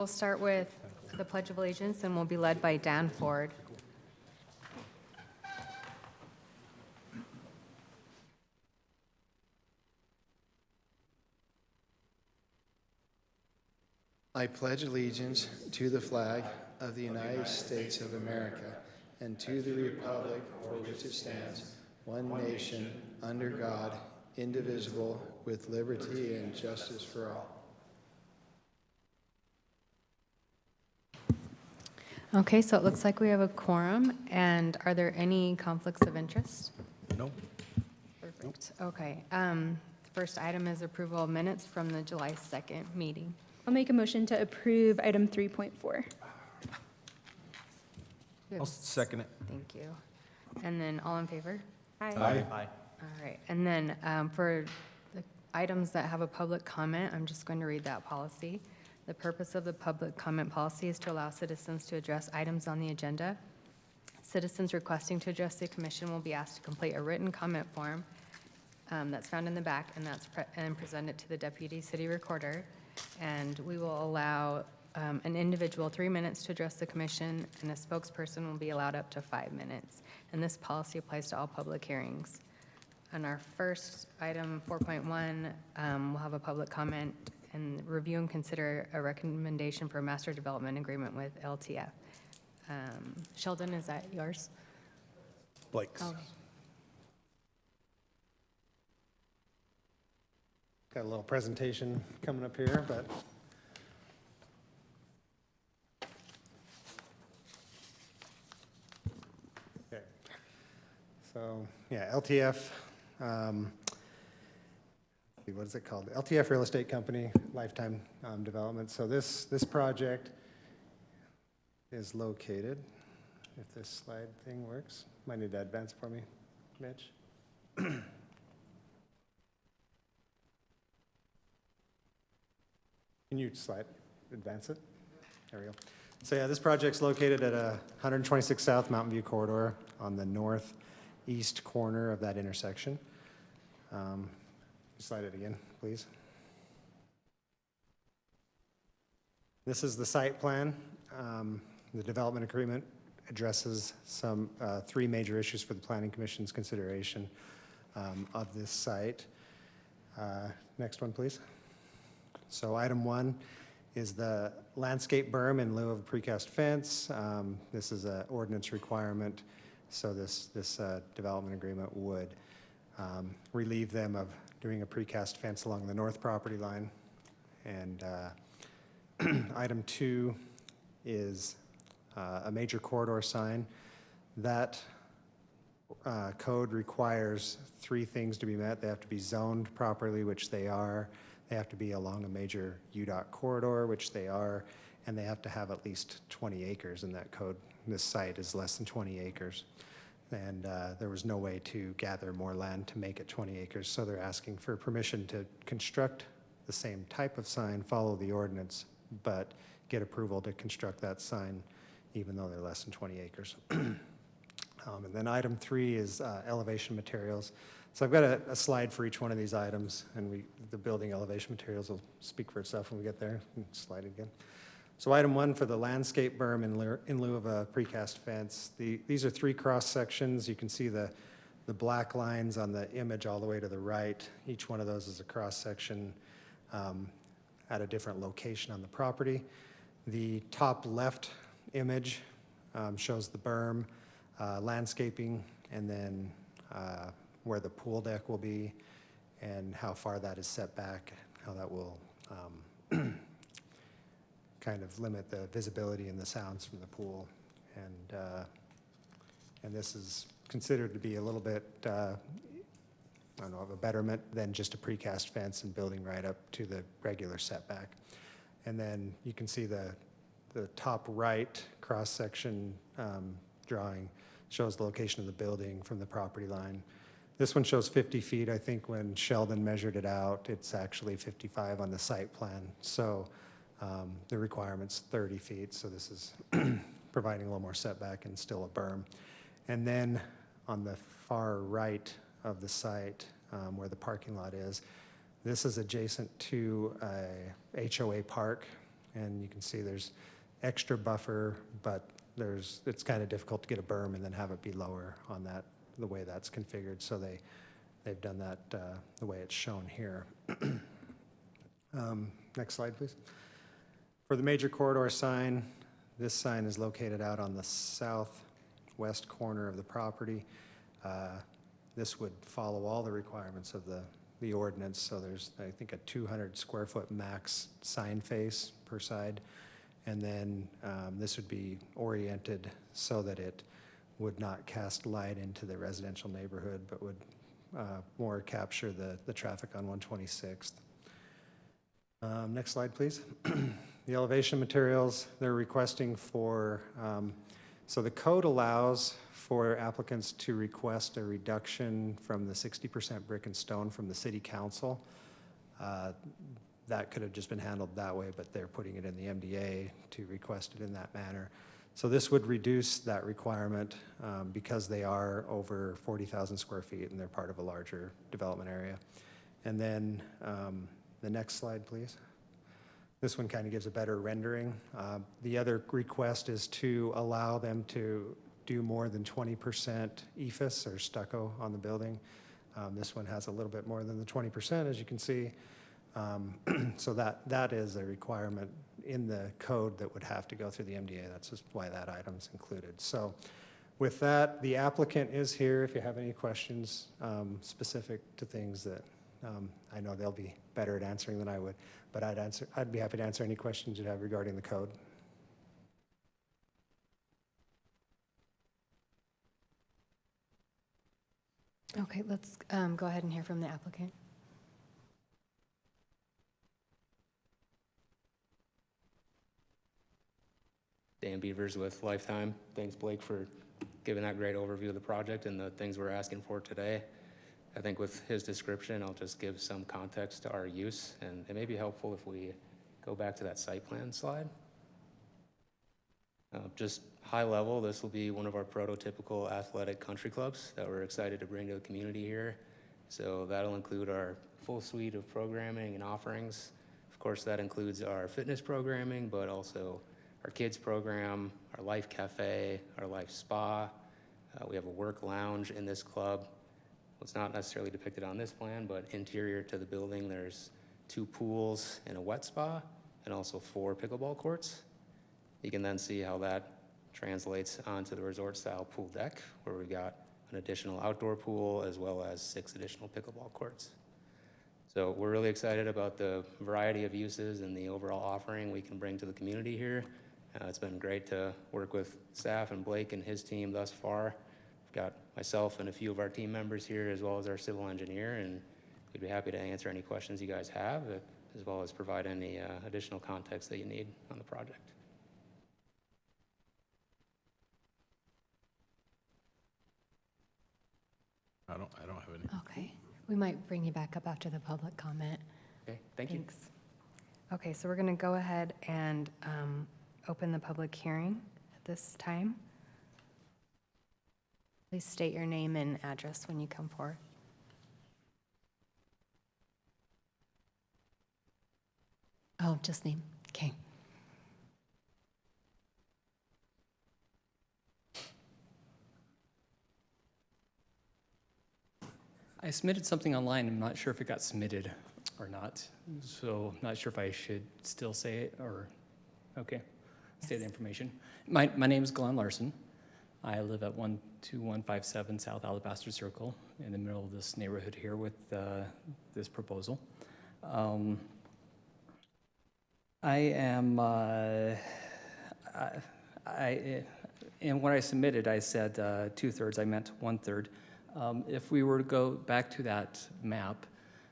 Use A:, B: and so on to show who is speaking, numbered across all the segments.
A: We'll start with the Pledge of Allegiance, and we'll be led by Dan Ford.
B: I pledge allegiance to the flag of the United States of America and to the republic for which it stands, one nation, under God, indivisible, with liberty and justice for all.
A: Okay, so it looks like we have a quorum, and are there any conflicts of interest?
C: No.
A: Perfect. Okay. First item is approval of minutes from the July 2nd meeting.
D: I'll make a motion to approve item 3.4.
C: I'll second it.
A: Thank you. And then all in favor?
C: Aye.
A: All right. And then for the items that have a public comment, I'm just going to read that policy. The purpose of the public comment policy is to allow citizens to address items on the agenda. Citizens requesting to address the commission will be asked to complete a written comment form that's found in the back, and present it to the deputy city recorder. And we will allow an individual 3 minutes to address the commission, and a spokesperson will be allowed up to 5 minutes. And this policy applies to all public hearings. On our first item, 4.1, we'll have a public comment and review and consider a recommendation for a master development agreement with LTF. Sheldon, is that yours?
C: Blake's.
A: Okay.
E: Got a little presentation coming up here, but okay. So yeah, LTF. What is it called? LTF Real Estate Company Lifetime Development. So this project is located. If this slide thing works, might need to advance for me, Mitch. Can you advance it? There we go. So yeah, this project's located at 126 South Mountain View Corridor on the northeast corner of that intersection. Slide it again, please. This is the site plan. The development agreement addresses some 3 major issues for the Planning Commission's consideration of this site. Next one, please. So item 1 is the landscape berm in lieu of a precast fence. This is an ordinance requirement, so this development agreement would relieve them of doing a precast fence along the north property line. And item 2 is a major corridor sign. That code requires 3 things to be met. They have to be zoned properly, which they are. They have to be along a major UDOT corridor, which they are, and they have to have at least 20 acres in that code. This site is less than 20 acres, and there was no way to gather more land to make it 20 acres, so they're asking for permission to construct the same type of sign, follow the ordinance, but get approval to construct that sign even though they're less than 20 acres. And then item 3 is elevation materials. So I've got a slide for each one of these items, and the building elevation materials will speak for itself when we get there. Slide it again. So item 1 for the landscape berm in lieu of a precast fence. These are 3 cross sections. You can see the black lines on the image all the way to the right. Each one of those is a cross section at a different location on the property. The top left image shows the berm, landscaping, and then where the pool deck will be and how far that is set back, how that will kind of limit the visibility and the sounds from the pool. And this is considered to be a little bit, I don't know, of a betterment than just a precast fence and building right up to the regular setback. And then you can see the top right cross-section drawing shows the location of the building from the property line. This one shows 50 feet. I think when Sheldon measured it out, it's actually 55 on the site plan. So the requirement's 30 feet, so this is providing a little more setback and still a berm. And then on the far right of the site, where the parking lot is, this is adjacent to a HOA park And you can see there's extra buffer, but it's kind of difficult to get a berm and then have it be lower on that, the way that's configured. So they've done that the way it's shown here. Next slide, please. For the major corridor sign, this sign is located out on the southwest corner of the property. This would follow all the requirements of the ordinance. So there's, I think, a 200 square foot max sign face per side. And then this would be oriented so that it would not cast light into the residential neighborhood, but would more capture the traffic on 126th. Next slide, please. The elevation materials they're requesting for, so the code allows for applicants to request a reduction from the 60% brick and stone from the city council. That could have just been handled that way, but they're putting it in the MDA to request it in that manner. So this would reduce that requirement because they are over 40,000 square feet and they're part of a larger development area. And then the next slide, please. This one kind of gives a better rendering. The other request is to allow them to do more than 20% EIFS or stucco on the building. This one has a little bit more than the 20%, as you can see. So that is a requirement in the code that would have to go through the MDA. That's just why that item's included. So with that, the applicant is here if you have any questions specific to things that I know they'll be better at answering than I would, but I'd be happy to answer any questions you have regarding the code.
A: Okay, let's go ahead and hear from the applicant.
F: Dan Beavers with Lifetime. Thanks, Blake, for giving that great overview of the project and the things we're asking for today. I think with his description, I'll just give some context to our use, and it may be helpful if we go back to that site plan slide. Just high level, this will be one of our prototypical athletic country clubs that we're excited to bring to the community here. So that'll include our full suite of programming and offerings. Of course, that includes our fitness programming, but also our kids program, our life cafe, our life spa. We have a work lounge in this club. It's not necessarily depicted on this plan, but interior to the building, there's 2 pools and a wet spa, and also 4 pickleball courts. You can then see how that translates onto the resort-style pool deck, where we've got an additional outdoor pool as well as 6 additional pickleball courts. So we're really excited about the variety of uses and the overall offering we can bring to the community here. It's been great to work with staff and Blake and his team thus far. We've got myself and a few of our team members here, as well as our civil engineer, and we'd be happy to answer any questions you guys have, as well as provide any additional context that you need on the project.
C: I don't have any.
A: Okay, we might bring you back up after the public comment.
F: Okay, thank you.
A: Thanks. Okay, so we're going to go ahead and open the public hearing at this time. Please state your name and address when you come forward. Oh, just name. Okay.
G: I submitted something online. I'm not sure if it got submitted or not. So not sure if I should still say it or, okay, state the information. My name is Glenn Larson. I live at 12157 South Alabaster Circle in the middle of this neighborhood here with this proposal. I am, in what I submitted, I said 2/3, I meant 1/3. If we were to go back to that map,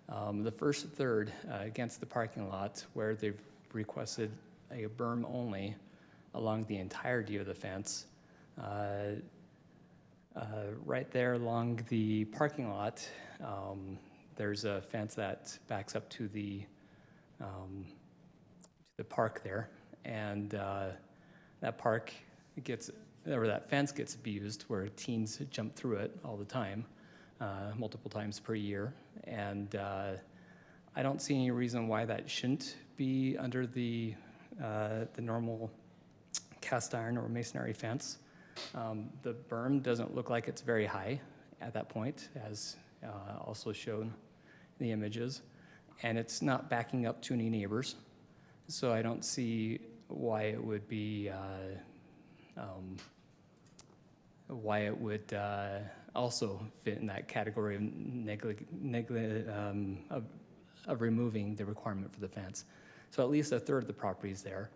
G: the first third against the parking lot where they've requested a berm only along the entirety of the fence, right there along the parking lot, there's a fence that backs up to the park there, and that park gets, or that fence gets abused where teens jump through it all the time, multiple times per year, and I don't see any reason why that shouldn't be under the the normal cast iron or masonry fence. The berm doesn't look like it's very high at that point, as also shown in the images, and it's not backing up to any neighbors. So I don't see why it would be, also fit in that category of removing the requirement for the fence. So at least a third of the property is there.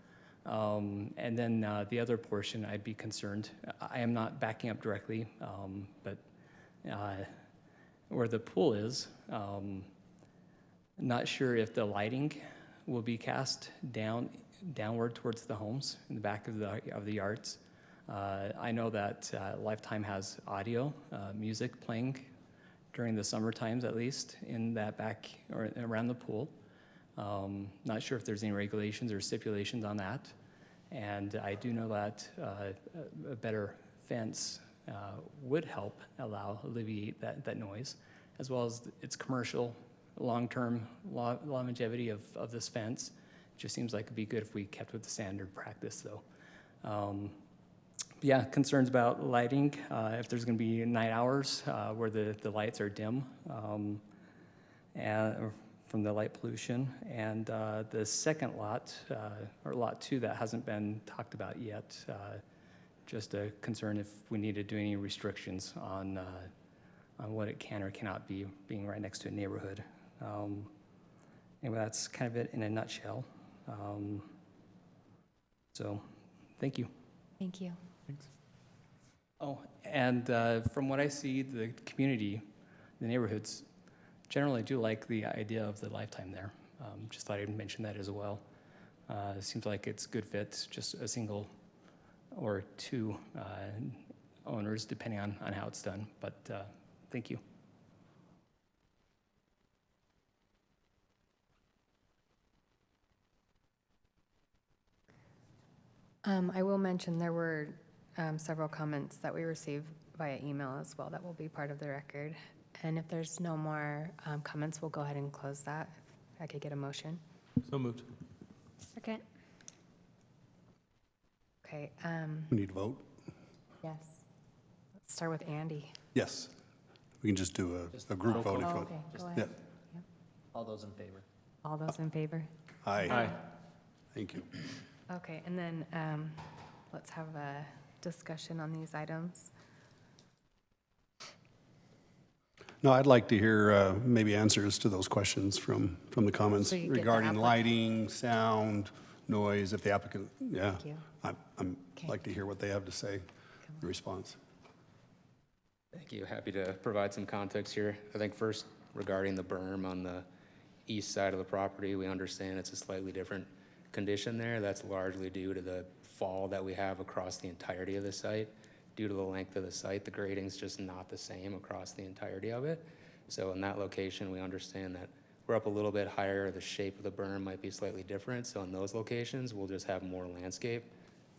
G: And then the other portion, I'd be concerned. I am not backing up directly, but where the pool is, not sure if the lighting will be cast downward towards the homes in the back of the yards. I know that Lifetime has audio, music playing during the summer times at least in that back or around the pool. Not sure if there's any regulations or stipulations on that. And I do know that a better fence would help alleviate that noise, as well as its commercial long-term longevity of this fence. It just seems like it'd be good if we kept with the standard practice though. Yeah, concerns about lighting, if there's gonna be night hours where the lights are dim and from the light pollution. And the second lot, or lot 2 that hasn't been talked about yet, just a concern if we need to do any restrictions on what it can or cannot be, being right next to a neighborhood. Anyway, that's kind of it in a nutshell. So, thank you.
A: Thank you.
G: Oh, and from what I see, the community, the neighborhoods, generally do like the idea of the Lifetime there. Just thought I'd mention that as well. It seems like it's good fit, just a single or two owners, depending on how it's done. But thank you.
A: I will mention there were several comments that we received via email as well that will be part of the record. And if there's no more comments, we'll go ahead and close that. If I could get a motion.
C: So moved.
D: Second.
A: Okay,
H: We need to vote?
A: yes. Let's start with Andy.
H: Yes. We can just do a group vote if
A: Oh,
H: you
A: okay, go
H: Yeah.
A: ahead.
I: All those in favor?
A: All those in favor?
H: Aye. Thank you.
A: Okay, and then let's have a discussion on these items.
H: No, I'd like to hear maybe answers to those questions from the comments
A: So you get the
H: regarding
A: applicant-
H: lighting, sound, noise, if the applicant, yeah.
A: Thank you.
H: I'm
A: Okay.
H: like to hear what they have to say, the response.
F: Thank you. Happy to provide some context here. I think first, regarding the berm on the east side of the property, we understand it's a slightly different condition there. That's largely due to the fall that we have across the entirety of the site. Due to the length of the site, the grading's just not the same across the entirety of it. So in that location, we understand that we're up a little bit higher, the shape of the berm might be slightly different. So in those locations, we'll just have more landscape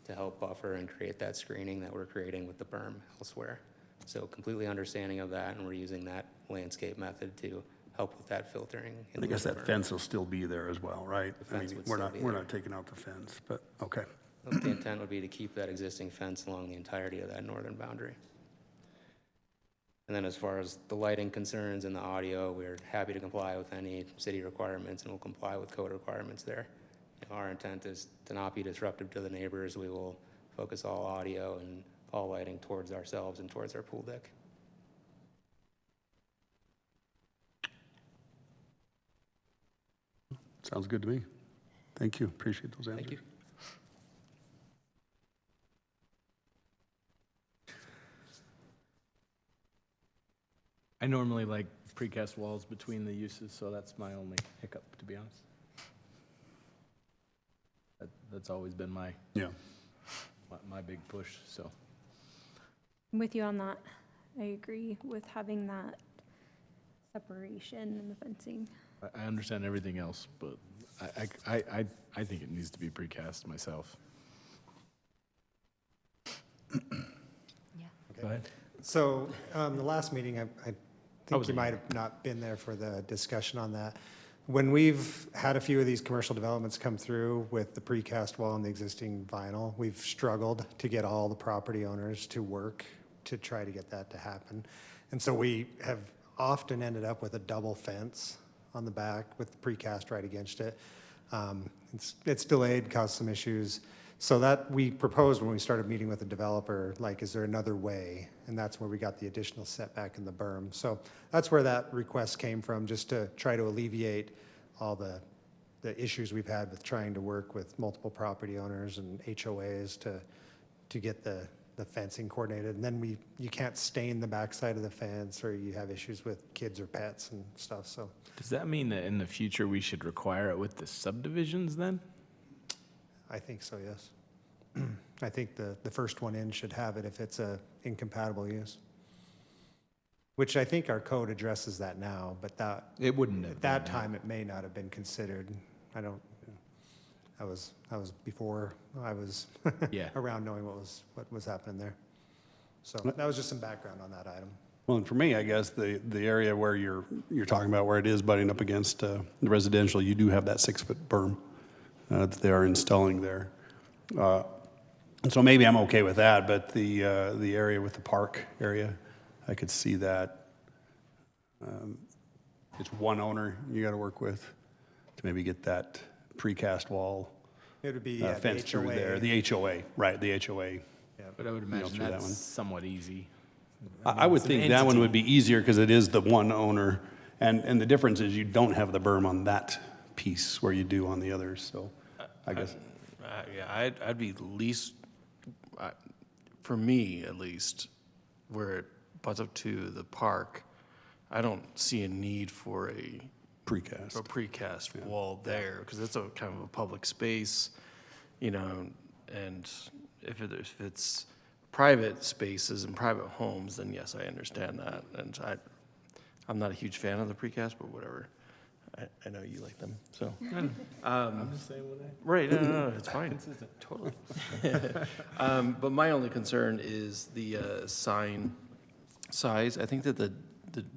F: to help buffer and create that screening that we're creating with the berm elsewhere. So completely understanding of that, and we're using that landscape method to help with that filtering. in
H: I guess
F: the
H: that
F: berm.
H: fence will still be there as well, right?
F: The
H: I
F: fence
H: mean,
F: would
H: we're
F: still
H: not,
F: be
H: we're
F: there.
H: not taking out the fence, but, okay.
F: The intent would be to keep that existing fence along the entirety of that northern boundary. And then as far as the lighting concerns and the audio, we're happy to comply with any city requirements and will comply with code requirements there. Our intent is to not be disruptive to the neighbors. We will focus all audio and all lighting towards ourselves and towards our pool deck.
H: Sounds good to me. Thank you, appreciate those answers.
F: Thank you.
C: I normally like precast walls between the uses, so that's my only hiccup, to be honest. That's always been my
H: Yeah.
C: big push, so.
D: I'm with you on that. I agree with having that separation in the fencing.
C: I understand everything else, but I think it needs to be precast myself.
A: Yeah.
C: Go ahead.
E: So, the last meeting, I
C: was
E: think you
C: in
E: might have not been there for the discussion on that. When we've had a few of these commercial developments come through with the precast wall and the existing vinyl, we've struggled to get all the property owners to work to try to get that to happen. And so we have often ended up with a double fence on the back with the precast right against it. It's delayed, caused some issues. So that we proposed when we started meeting with the developer, like, is there another way? And that's where we got the additional setback in the berm. So that's where that request came from, just to try to alleviate all the issues we've had with trying to work with multiple property owners and HOAs to get the fencing coordinated. And then you can't stain the backside of the fence, or you have issues with kids or pets and stuff, so.
C: Does that mean that in the future we should require it with the subdivisions then?
E: I think so, yes. I think the first one in should have it if it's a incompatible use. Which I think our code addresses that now, but
C: It wouldn't have
E: at that
C: been, no.
E: time, it may not have been considered. I don't, I was before I was
C: Yeah.
E: around knowing what was happening there. So that was just some background on that item.
H: Well, and for me, I guess the area where you're talking about where it is butting up against the residential, you do have that 6-foot berm that they are installing there. And so maybe I'm okay with that, but the area with the park area, I could see that. It's one owner you got to work with to maybe get that precast wall
E: It would be
H: fence
E: the
H: through
E: HOA.
H: there. The HOA, right, the HOA.
C: But I would imagine
H: through that
C: that's
H: one.
C: somewhat easy.
H: I would
C: It's an
H: think that one
C: entity.
H: would be easier because it is the one owner. And the difference is you don't have the berm on that piece where you do on the others, so I guess.
J: Yeah, I'd be least, for me at least, where it butts up to the park, I don't see a need for a
H: Precast.
J: precast wall there, because it's a kind of a public space, you know, and if it's private spaces and private homes, then yes, I understand that. And I'm not a huge fan of the precast, but whatever. I know you like them, so.
C: I'm just saying what
J: Right, no, it's fine. Totally. But my only concern is the sign size. I think that the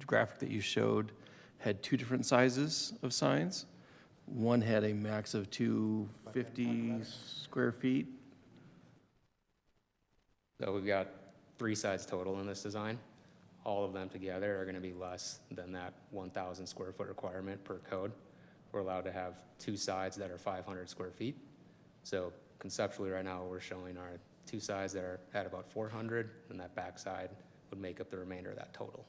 J: graphic that you showed had 2 different sizes of signs. One had a max of 250 square feet.
F: So we've got 3 sides total in this design. All of them together are going to be less than that 1,000 square foot requirement per code. We're allowed to have 2 sides that are 500 square feet. So conceptually right now, we're showing our 2 sides that are at about 400, and that back side would make up the remainder of that total.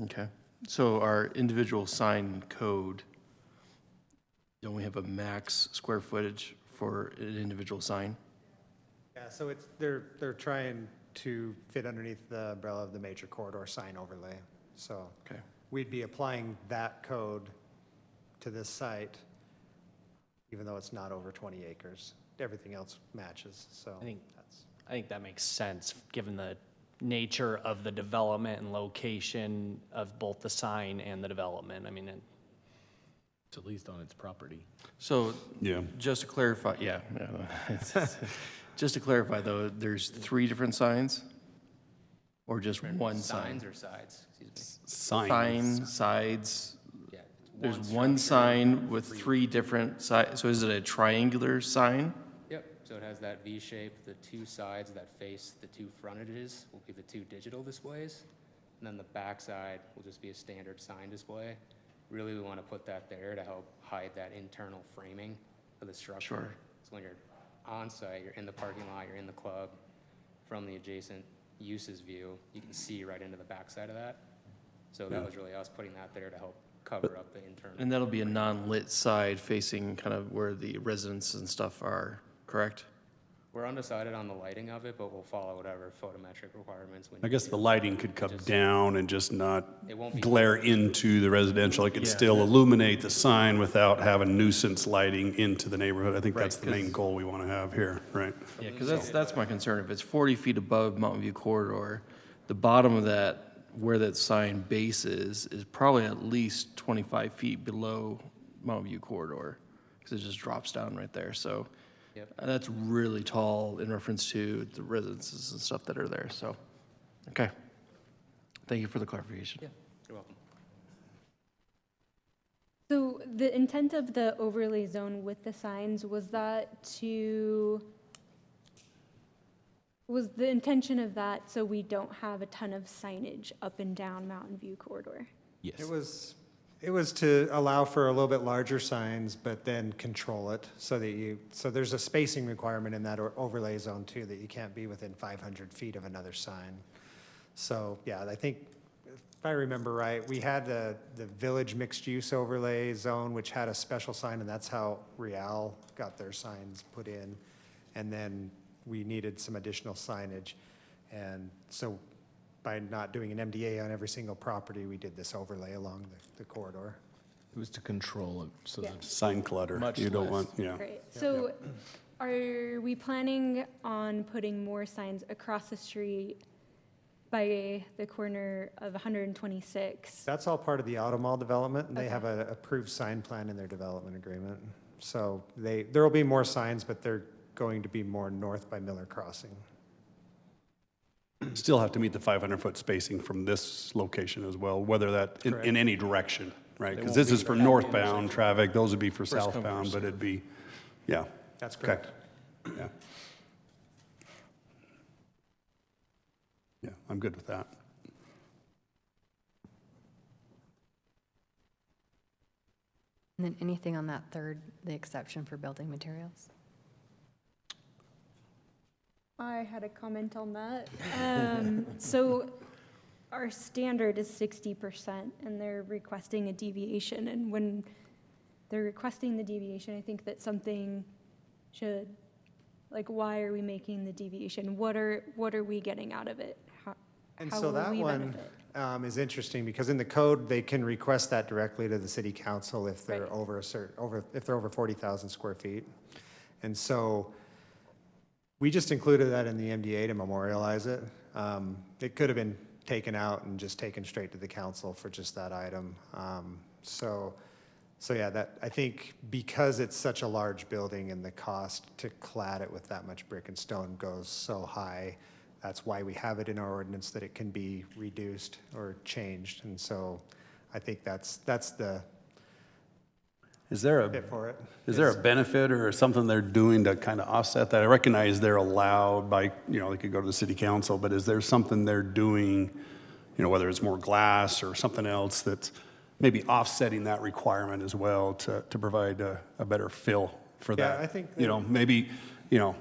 J: Okay. So our individual sign code, don't we have a max square footage for an individual sign?
E: Yeah, so they're trying to fit underneath the umbrella of the major corridor sign overlay. So
J: Okay.
E: we'd be applying that code to this site, even though it's not over 20 acres. Everything else matches, so.
I: I think-
E: that's
I: I think that makes sense, given the nature of the development and location of both the sign and the development. I mean,
C: It's at least on its property.
J: So
H: Yeah.
J: just to clarify, yeah. Just to clarify though, there's 3 different signs? Or just one sign?
F: Signs or sides, excuse me.
H: Signs.
J: Sign, sides,
F: Yeah.
J: there's
F: structure
J: one sign with
F: three-
J: 3 different sides, so is it a triangular sign?
F: Yep, so it has that V shape. The 2 sides that face the 2 frontages will be the 2 digital displays. And then the back side will just be a standard sign display. Really, we want to put that there to help hide that internal framing of the structure.
J: Sure.
F: So when you're on site, you're in the parking lot, you're in the club, from the adjacent uses view, you can see right into the back side of that. So that was really us putting that there to help cover up the internal.
J: And that'll be a non-lit side facing kind of where the residences and stuff are, correct?
F: We're undecided on the lighting of it, but we'll follow whatever photometric requirements we need.
H: I guess the lighting could come down and just not
F: It won't be-
H: glare into the residential. It could
J: Yeah.
H: still illuminate the sign without having nuisance lighting into the neighborhood. I think that's
J: Right,
H: the main
J: 'cause-
H: goal we want to have here, right?
J: Yeah, because that's my concern. If it's 40 feet above Mountain View corridor, the bottom of that, where that sign base is probably at least 25 feet below Mountain View corridor, because it just drops down right there. So
F: Yep.
J: that's really tall in reference to the residences and stuff that are there, so, okay. Thank you for the clarification.
F: Yeah, you're welcome.
D: So the intent of the overlay zone with the signs, was the intention of that so we don't have a ton of signage up and down Mountain View corridor?
C: Yes.
E: It was to allow for a little bit larger signs, but then control it so that so there's a spacing requirement in that overlay zone too, that you can't be within 500 feet of another sign. So, yeah, I think, if I remember right, we had the village mixed-use overlay zone, which had a special sign, and that's how Real got their signs put in. And then we needed some additional signage. And so by not doing an MDA on every single property, we did this overlay along the corridor.
C: It was to control it, so
D: Yeah.
C: that
H: Sign clutter.
C: Much
H: You don't
C: less.
H: want, yeah.
D: Great. So are we planning on putting more signs across the street by the corner of 126?
E: That's all part of the Auto Mall development, and they
D: Okay.
E: have an approved sign plan in their development agreement. So there will be more signs, but they're going to be more north by Miller Crossing.
H: Still have to meet the 500-foot spacing from this location as well, whether that, in any direction, right? Because this is for northbound traffic, those would be for
J: First come,
H: southbound,
J: first
H: but it'd be, yeah.
E: That's
H: Okay.
E: correct.
H: Yeah. Yeah, I'm good with that.
A: And then anything on that third, the exception for building materials?
D: I had a comment on that. So our standard is 60%, and they're requesting a deviation. And when they're requesting the deviation, I think that something should, like, why are we making the deviation? What are we getting out of it?
E: And
D: How
E: so
D: will
E: that
D: we
E: one
D: benefit?
E: is interesting, because in the code, they can request that directly to the city council if they're
D: Right.
E: over if they're over 40,000 square feet. And so we just included that in the MDA to memorialize it. It could have been taken out and just taken straight to the council for just that item. So yeah, that, I think because it's such a large building and the cost to clad it with that much brick and stone goes so high, that's why we have it in our ordinance, that it can be reduced or changed. And so I think that's the
H: Is there a,
E: fit for it.
H: is there a benefit or something they're doing to kind of offset that? I recognize they're allowed by, they could go to the city council, but is there something they're doing, whether it's more glass or something else that's maybe offsetting that requirement as well to provide a better fill for
E: Yeah,
H: that?
E: I think
H: Maybe,
E: Can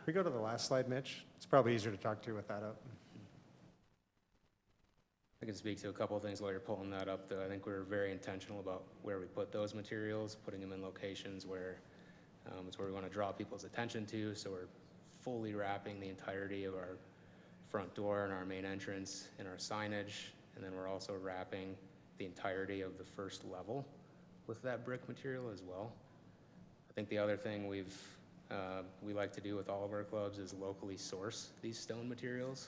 E: we go to the last slide, Mitch? It's probably easier to talk to with that up.
F: I can speak to a couple of things while you're pulling that up, though. I think we're very intentional about where we put those materials, putting them in locations where it's where we want to draw people's attention to. So we're fully wrapping the entirety of our front door and our main entrance in our signage. And then we're also wrapping the entirety of the first level with that brick material as well. I think the other thing we like to do with all of our clubs is locally source these stone materials,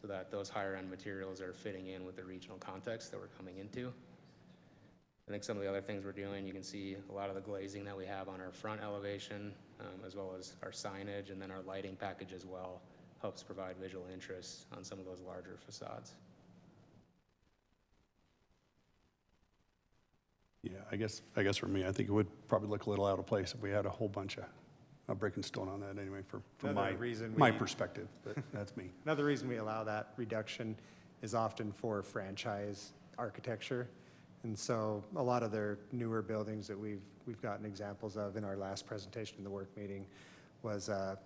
F: so that those higher end materials are fitting in with the regional context that we're coming into. I think some of the other things we're doing, you can see a lot of the glazing that we have on our front elevation, as well as our signage, and then our lighting package as well, helps provide visual interest on some of those larger facades.
H: Yeah, I guess for me, I think it would probably look a little out of place if we had a whole bunch of brick and stone on that anyway, from
E: Another reason
H: my
E: we-
H: perspective, but that's me.
E: Another reason we allow that reduction is often for franchise architecture. And so a lot of their newer buildings that we've gotten examples of in our last presentation in the work meeting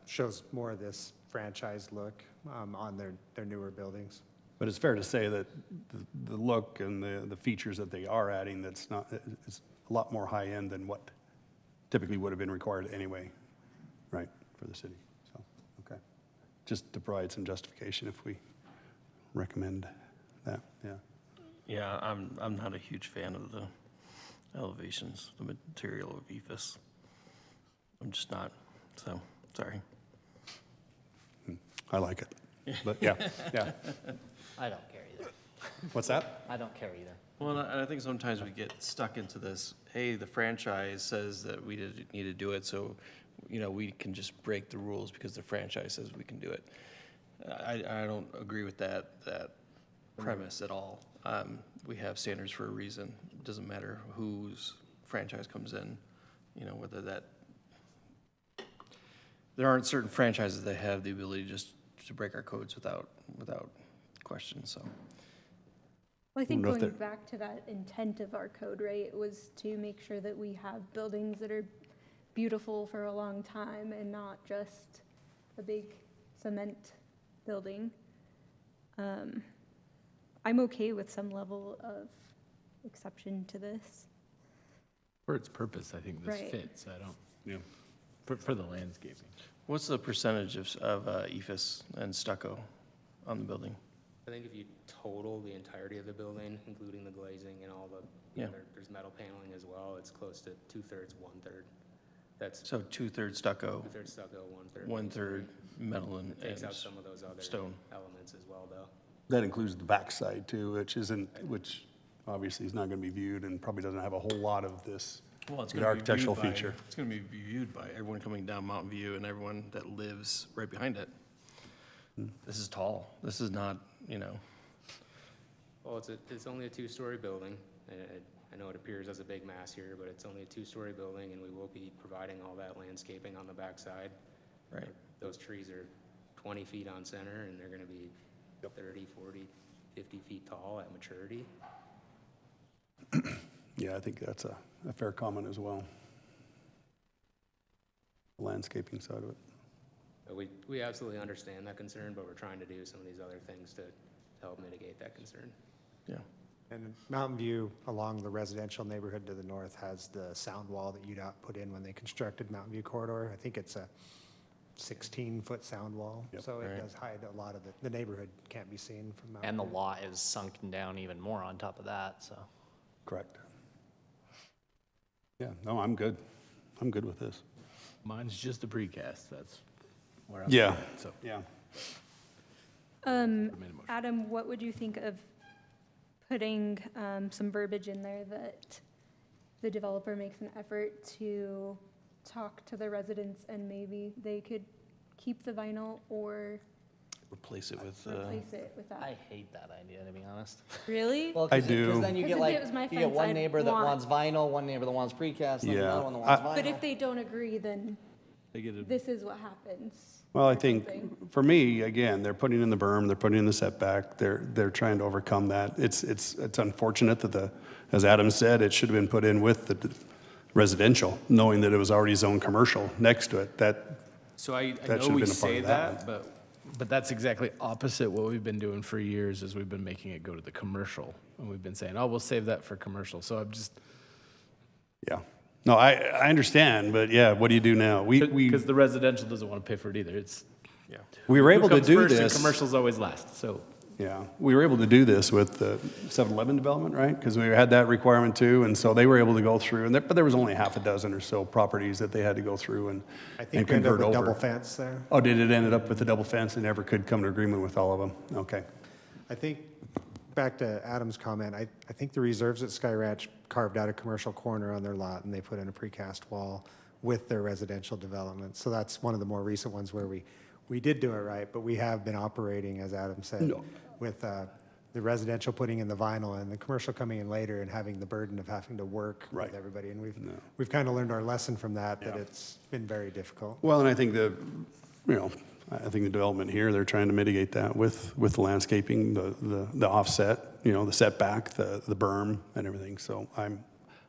E: shows more of this franchise look on their newer buildings.
H: But it's fair to say that the look and the features that they are adding, it's a lot more high-end than what typically would have been required anyway, right, for the city. So, okay. Just to provide some justification if we recommend that, yeah.
J: Yeah, I'm not a huge fan of the elevations, the material of EFS. I'm just not, so, sorry.
H: I like it, but yeah, yeah.
I: I don't care either.
H: What's that?
I: I don't care either.
J: Well, and I think sometimes we get stuck into this, hey, the franchise says that we need to do it, so, we can just break the rules because the franchise says we can do it. I don't agree with that premise at all. We have standards for a reason. It doesn't matter whose franchise comes in, you know, whether that, there aren't certain franchises that have the ability just to break our codes without question, so.
D: Well, I think
H: Wonder if
D: going
H: there-
D: back to that intent of our code, right, was to make sure that we have buildings that are beautiful for a long time and not just a big cement building. I'm okay with some level of exception to this.
C: For its purpose, I think this
D: Right.
C: fits. I don't,
H: Yeah.
C: for the landscaping.
J: What's the percentage of EFS and stucco on the building?
F: I think if you total the entirety of the building, including the glazing and all the, you know,
J: Yeah.
F: there's metal paneling as well, it's close to 2/3, 1/3. That's
J: So 2/3 stucco,
F: 2/3 stucco, 1/3.
J: 1/3 metal and
F: It takes out
J: and
F: some of those other
J: stone.
F: elements as well, though.
H: That includes the backside too, which obviously is not going to be viewed and probably doesn't have a whole lot of this
J: Well, it's
H: good
J: gonna be
H: architectural
J: viewed by-
H: feature.
J: It's going to be viewed by everyone coming down Mountain View and everyone that lives right behind it. This is tall. This is not, you know,
F: Well, it's only a 2-story building. I know it appears as a big mass here, but it's only a 2-story building, and we will be providing all that landscaping on the backside.
J: right.
F: Those trees are 20 feet on center, and they're gonna be 30, 40, 50 feet tall at maturity.
H: Yeah, I think that's a fair comment as well. The landscaping side of it.
F: But we absolutely understand that concern, but we're trying to do some of these other things to help mitigate that concern.
J: Yeah.
E: And Mountain View along the residential neighborhood to the north has the sound wall that UDOT put in when they constructed Mountain View corridor. I think it's a 16-foot sound wall.
H: Yep.
E: So it
J: Right.
E: does hide a lot of the neighborhood can't be seen from Mountain
I: And the
E: View.
I: lot is sunken down even more on top of that, so.
H: Correct. Yeah, no, I'm good. I'm good with this.
C: Mine's just a precast, that's where I'm
H: Yeah.
C: at, so.
H: Yeah.
C: I made a motion.
D: Adam, what would you think of putting some verbiage in there that the developer makes an effort to talk to the residents and maybe they could keep the vinyl or
J: Replace it with,
D: replace it with that?
I: I hate that idea, to be honest.
D: Really?
I: Well,
H: I
I: 'cause
H: do.
I: then you
D: 'Cause
I: get
D: if
I: like,
D: it was my
I: you get
D: fence,
I: one
D: I'd
I: neighbor that
D: want-
I: wants vinyl, one neighbor that wants precast, and then
H: Yeah.
I: another one that wants vinyl.
D: But if they don't agree, then
C: They get a,
D: this is what happens.
H: Well, I
D: or
H: think,
D: something.
H: for me, again, they're putting in the berm, they're putting in the setback, they're trying to overcome that. It's unfortunate that as Adam said, it should have been put in with the residential, knowing that it was already zoned commercial next to it.
C: so I
H: That
C: know
H: should've
C: we
H: been a part
C: say
H: of that
C: that, but that's exactly opposite what we've been doing for years, is we've been making it go to the commercial. And we've been saying, oh, we'll save that for commercial. So I'm just,
H: Yeah. No, I understand, but yeah, what do you do now? We
C: because the residential doesn't want to pay for it either. It's,
J: yeah.
H: were
C: who
H: able to
C: comes
H: do
C: first and
H: this.
C: commercials always last, so.
H: Yeah, we were able to do this with the 7-Eleven development, right? Because we had that requirement too, and so they were able to go through, but there was only half a dozen or so properties that they had to go through and
E: I think we ended up
H: convert
E: with
H: over.
E: double fence there.
H: Oh, did it end up with the double fence and never could come to agreement with all of them? Okay.
E: I think, back to Adam's comment, I think the reserves at Sky Ranch carved out a commercial corner on their lot and they put in a precast wall with their residential development. So that's one of the more recent ones where we did do it right, but we have been operating, as Adam said,
H: No.
E: with the residential putting in the vinyl and the commercial coming in later and having the burden of having to work
H: Right.
E: with everybody. And we've kind of learned our lesson from that
H: Yeah.
E: it's been very difficult.
H: Well, and I think I think the development here, they're trying to mitigate that with the landscaping, the offset, the setback, the berm and everything. So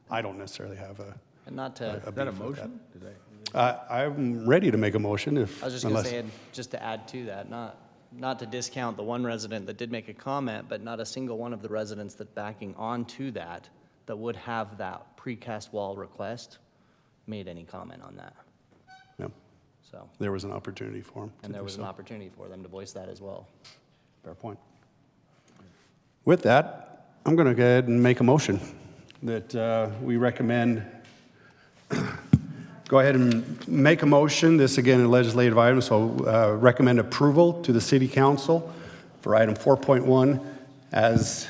H: I don't necessarily have
I: And not to,
C: Is that a
H: beef with
C: motion? Did
H: I'm ready to make a motion if.
I: I was just gonna
H: unless-
I: say, just to add to that, not to discount the one resident that did make a comment, but not a single one of the residents that backing onto that would have that precast wall request made any comment on that,
H: Yeah,
I: so.
H: there was an opportunity for them.
I: And there was an opportunity for them to voice that as well.
H: Fair point. With that, I'm going to go ahead and make a motion that we recommend, go ahead and make a motion, this again a legislative item, so recommend approval to the city council for item 4.1 as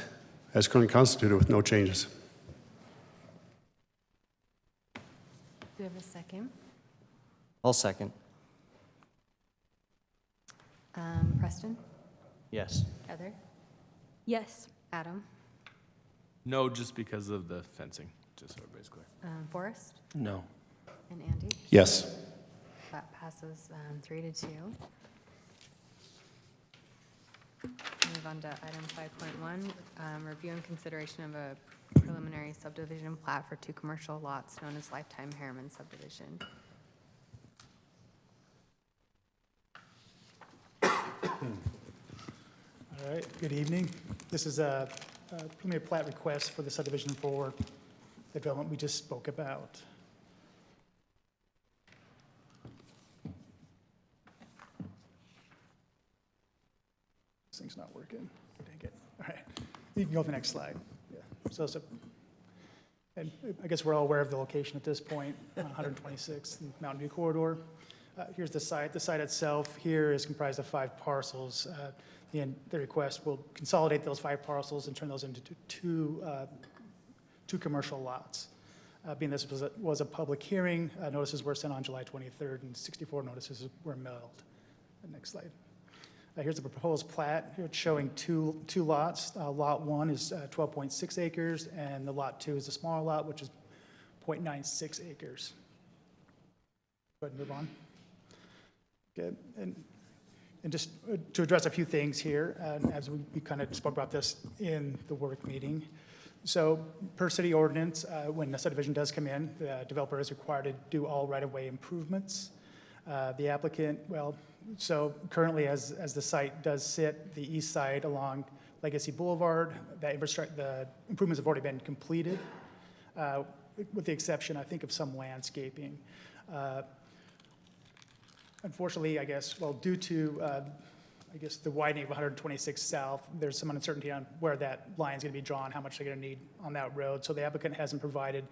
H: currently constituted with no changes.
A: Do we have a second?
I: I'll second.
A: Preston?
I: Yes.
A: Heather?
D: Yes.
A: Adam?
C: No, just because of the fencing, just so everybody's clear.
A: Forrest
J: No.
A: and Andy?
H: Yes.
A: That passes 3-2. Move on to item 5.1, review and consideration of a preliminary subdivision plat for 2 commercial lots known as Lifetime Harriman subdivision.
K: All right, good evening. This is a preliminary plat request for the subdivision for the development we just spoke about. This thing's not working. Dang it. All right, you can go to the next slide. Yeah. So it's a, and I guess we're all aware of the location at this point, 126th and Mountain View Corridor. Here's the site. The site itself here is comprised of 5 parcels. The request will consolidate those 5 parcels and turn those into two commercial lots. Being this was a public hearing, notices were sent on July 23rd and 64 notices were mailed. Next slide. Here's the proposed plat. Here it's showing two lots. Lot 1 is 12.6 acres, and the lot 2 is a smaller lot, which is 0.96 acres. Go ahead and move on. Okay, and just to address a few things here, as we kind of spoke about this in the work meeting. So per city ordinance, when a subdivision does come in, the developer is required to do all right-of-way improvements. The applicant, well, so currently as the site does sit the east side along Legacy Boulevard, the improvements have already been completed, with the exception, I think, of some landscaping. Unfortunately, I guess, well, due to, I guess, the widening of 126 South, there's some uncertainty on where that line is going to be drawn, how much they're going to need on that road. So the applicant hasn't provided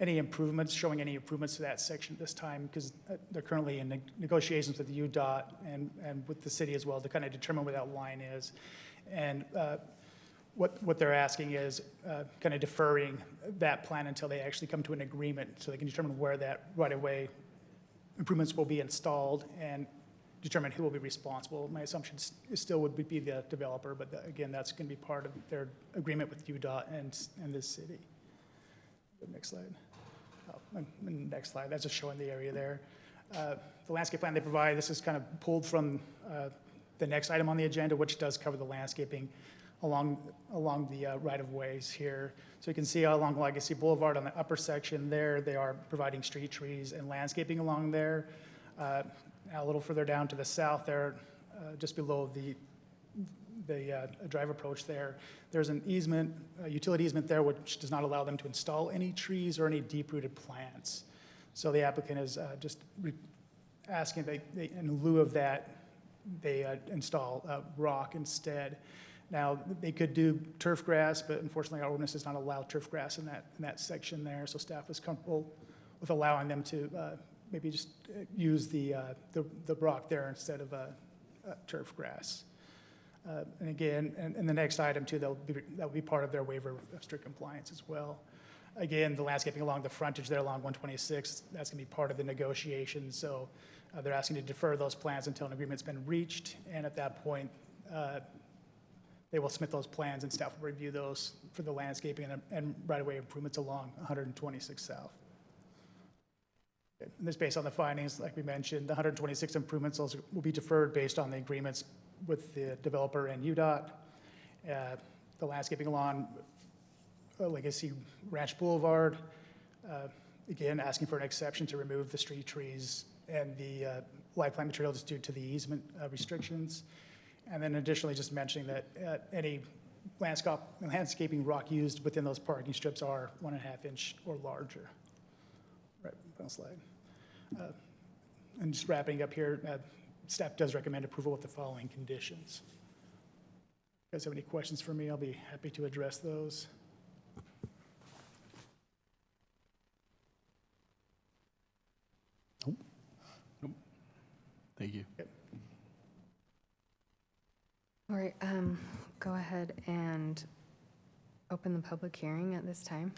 K: any improvements, showing any improvements to that section at this time, because they're currently in negotiations with the UDOT and with the city as well to kind of determine where that line is. And what they're asking is kind of deferring that plan until they actually come to an agreement so they can determine where that right-of-way improvements will be installed and determine who will be responsible. My assumption still would be the developer, but again, that's going to be part of their agreement with UDOT and this city. The next slide. Next slide. That's just showing the area there. The landscape plan they provide, this is kind of pulled from the next item on the agenda, which does cover the landscaping along the right-of-ways here. So you can see along Legacy Boulevard on the upper section there, they are providing street trees and landscaping along there. A little further down to the south there, just below the drive approach there, there's an easement, a utility easement there, which does not allow them to install any trees or any deep-rooted plants. So the applicant is just asking in lieu of that, they install rock instead. Now, they could do turf grass, but unfortunately our ordinance does not allow turf grass in that section there, so staff was comfortable with allowing them to maybe just use the rock there instead of turf grass. And again, in the next item too, that will be part of their waiver of strict compliance as well. Again, the landscaping along the frontage there along 126, that's going to be part of the negotiation, so they're asking to defer those plans until an agreement's been reached, and at that point, they will submit those plans and staff will review those for the landscaping and right-of-way improvements along 126 South. And this based on the findings, like we mentioned, the 126 improvements will be deferred based on the agreements with the developer and UDOT. The landscaping along Legacy Ranch Boulevard, again, asking for an exception to remove the street trees and the live plant material just due to the easement restrictions. And then additionally, just mentioning that any landscaping rock used within those parking strips are 1.5 inch or larger. Right, final slide. And just wrapping up here, staff does recommend approval with the following conditions. If you guys have any questions for me, I'll be happy to address those.
C: Thank you.
K: Yep.
A: All right, go ahead and open the public hearing at this time.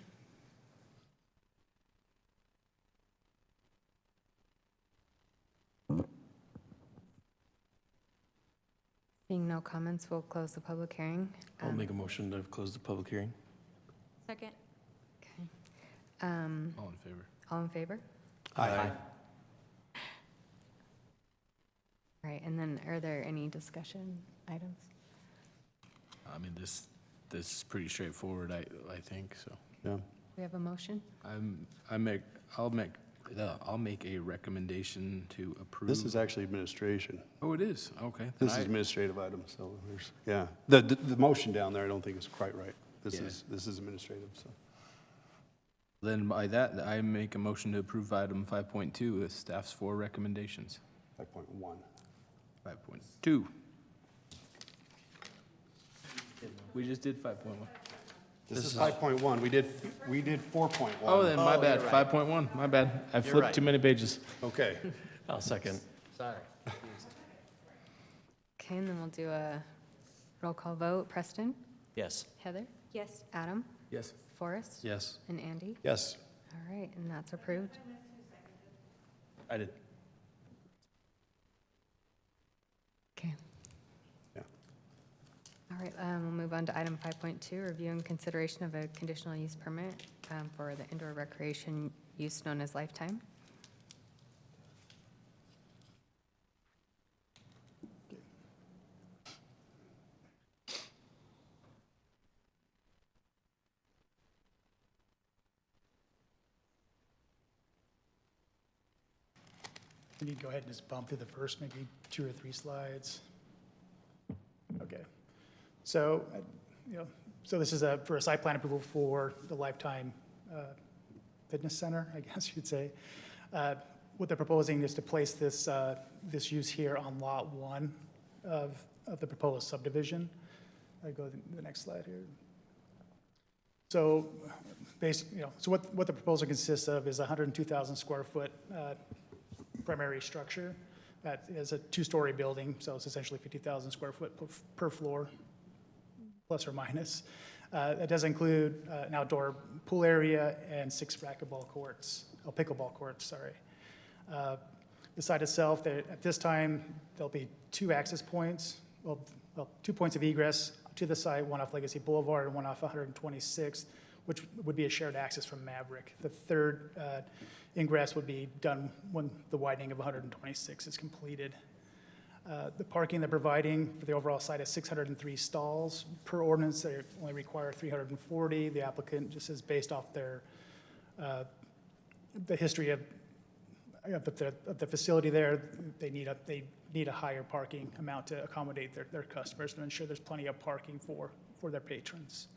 A: Seeing no comments, we'll close the public hearing.
J: I'll make a motion to close the public hearing.
C: All in favor?
A: All in favor?
H: Aye.
A: All right, and then are there any discussion items?
C: I mean, this is pretty straightforward, I think, so.
H: Yeah.
A: We have a motion?
C: I'll make a recommendation to approve.
H: This is actually administration.
C: Oh, it is? Okay. Then
H: This is administrative item, so there's, yeah. The motion down there, I don't think is quite right. This
C: Yeah.
H: is administrative, so.
C: Then by that, I make a motion to approve item 5.2 with staff's 4 recommendations.
H: 5.1.
C: 5.2. We just did 5.1.
H: This is 5.1. We did 4.1.
C: Oh, then my bad,
I: you're right.
C: 5.1, my bad. I
I: You're
C: flipped
I: right.
C: too many pages.
H: Okay.
J: I'll second.
I: Sorry.
A: Okay, and then we'll do a roll call vote. Preston?
I: Yes.
A: Heather?
D: Yes.
A: Adam?
C: Yes.
A: Forrest?
J: Yes.
A: And Andy?
H: Yes.
A: All right, and that's approved.
J: I did.
A: Okay.
H: Yeah.
A: All right, we'll move on to item 5.2, review and consideration of a conditional use permit for the indoor recreation use known as Lifetime.
K: We need to go ahead and just bump through the first maybe 2 or 3 slides. Okay. So, so this is for a site plan approval for the Lifetime Fitness Center, I guess you'd say. What they're proposing is to place this, this use here on Lot 1 of the proposed subdivision. I go to the next slide here. So, so what the proposal consists of is a 102,000 square foot primary structure that is a 2-story building, so it's essentially 50,000 square foot per floor, plus or minus. It does include an outdoor pool area and 6 racquetball courts, pickleball courts, sorry. The site itself, at this time, there'll be 2 access points, well, 2 points of egress to the site, one off Legacy Boulevard and one off 126th, which would be a shared access from Maverick. The third ingress would be done when the widening of 126 is completed. The parking they're providing for the overall site is 603 stalls. Per ordinance, they only require 340. The applicant just is based off their, the history of the facility there. They need a higher parking amount to accommodate their customers to ensure there's plenty of parking for their patrons.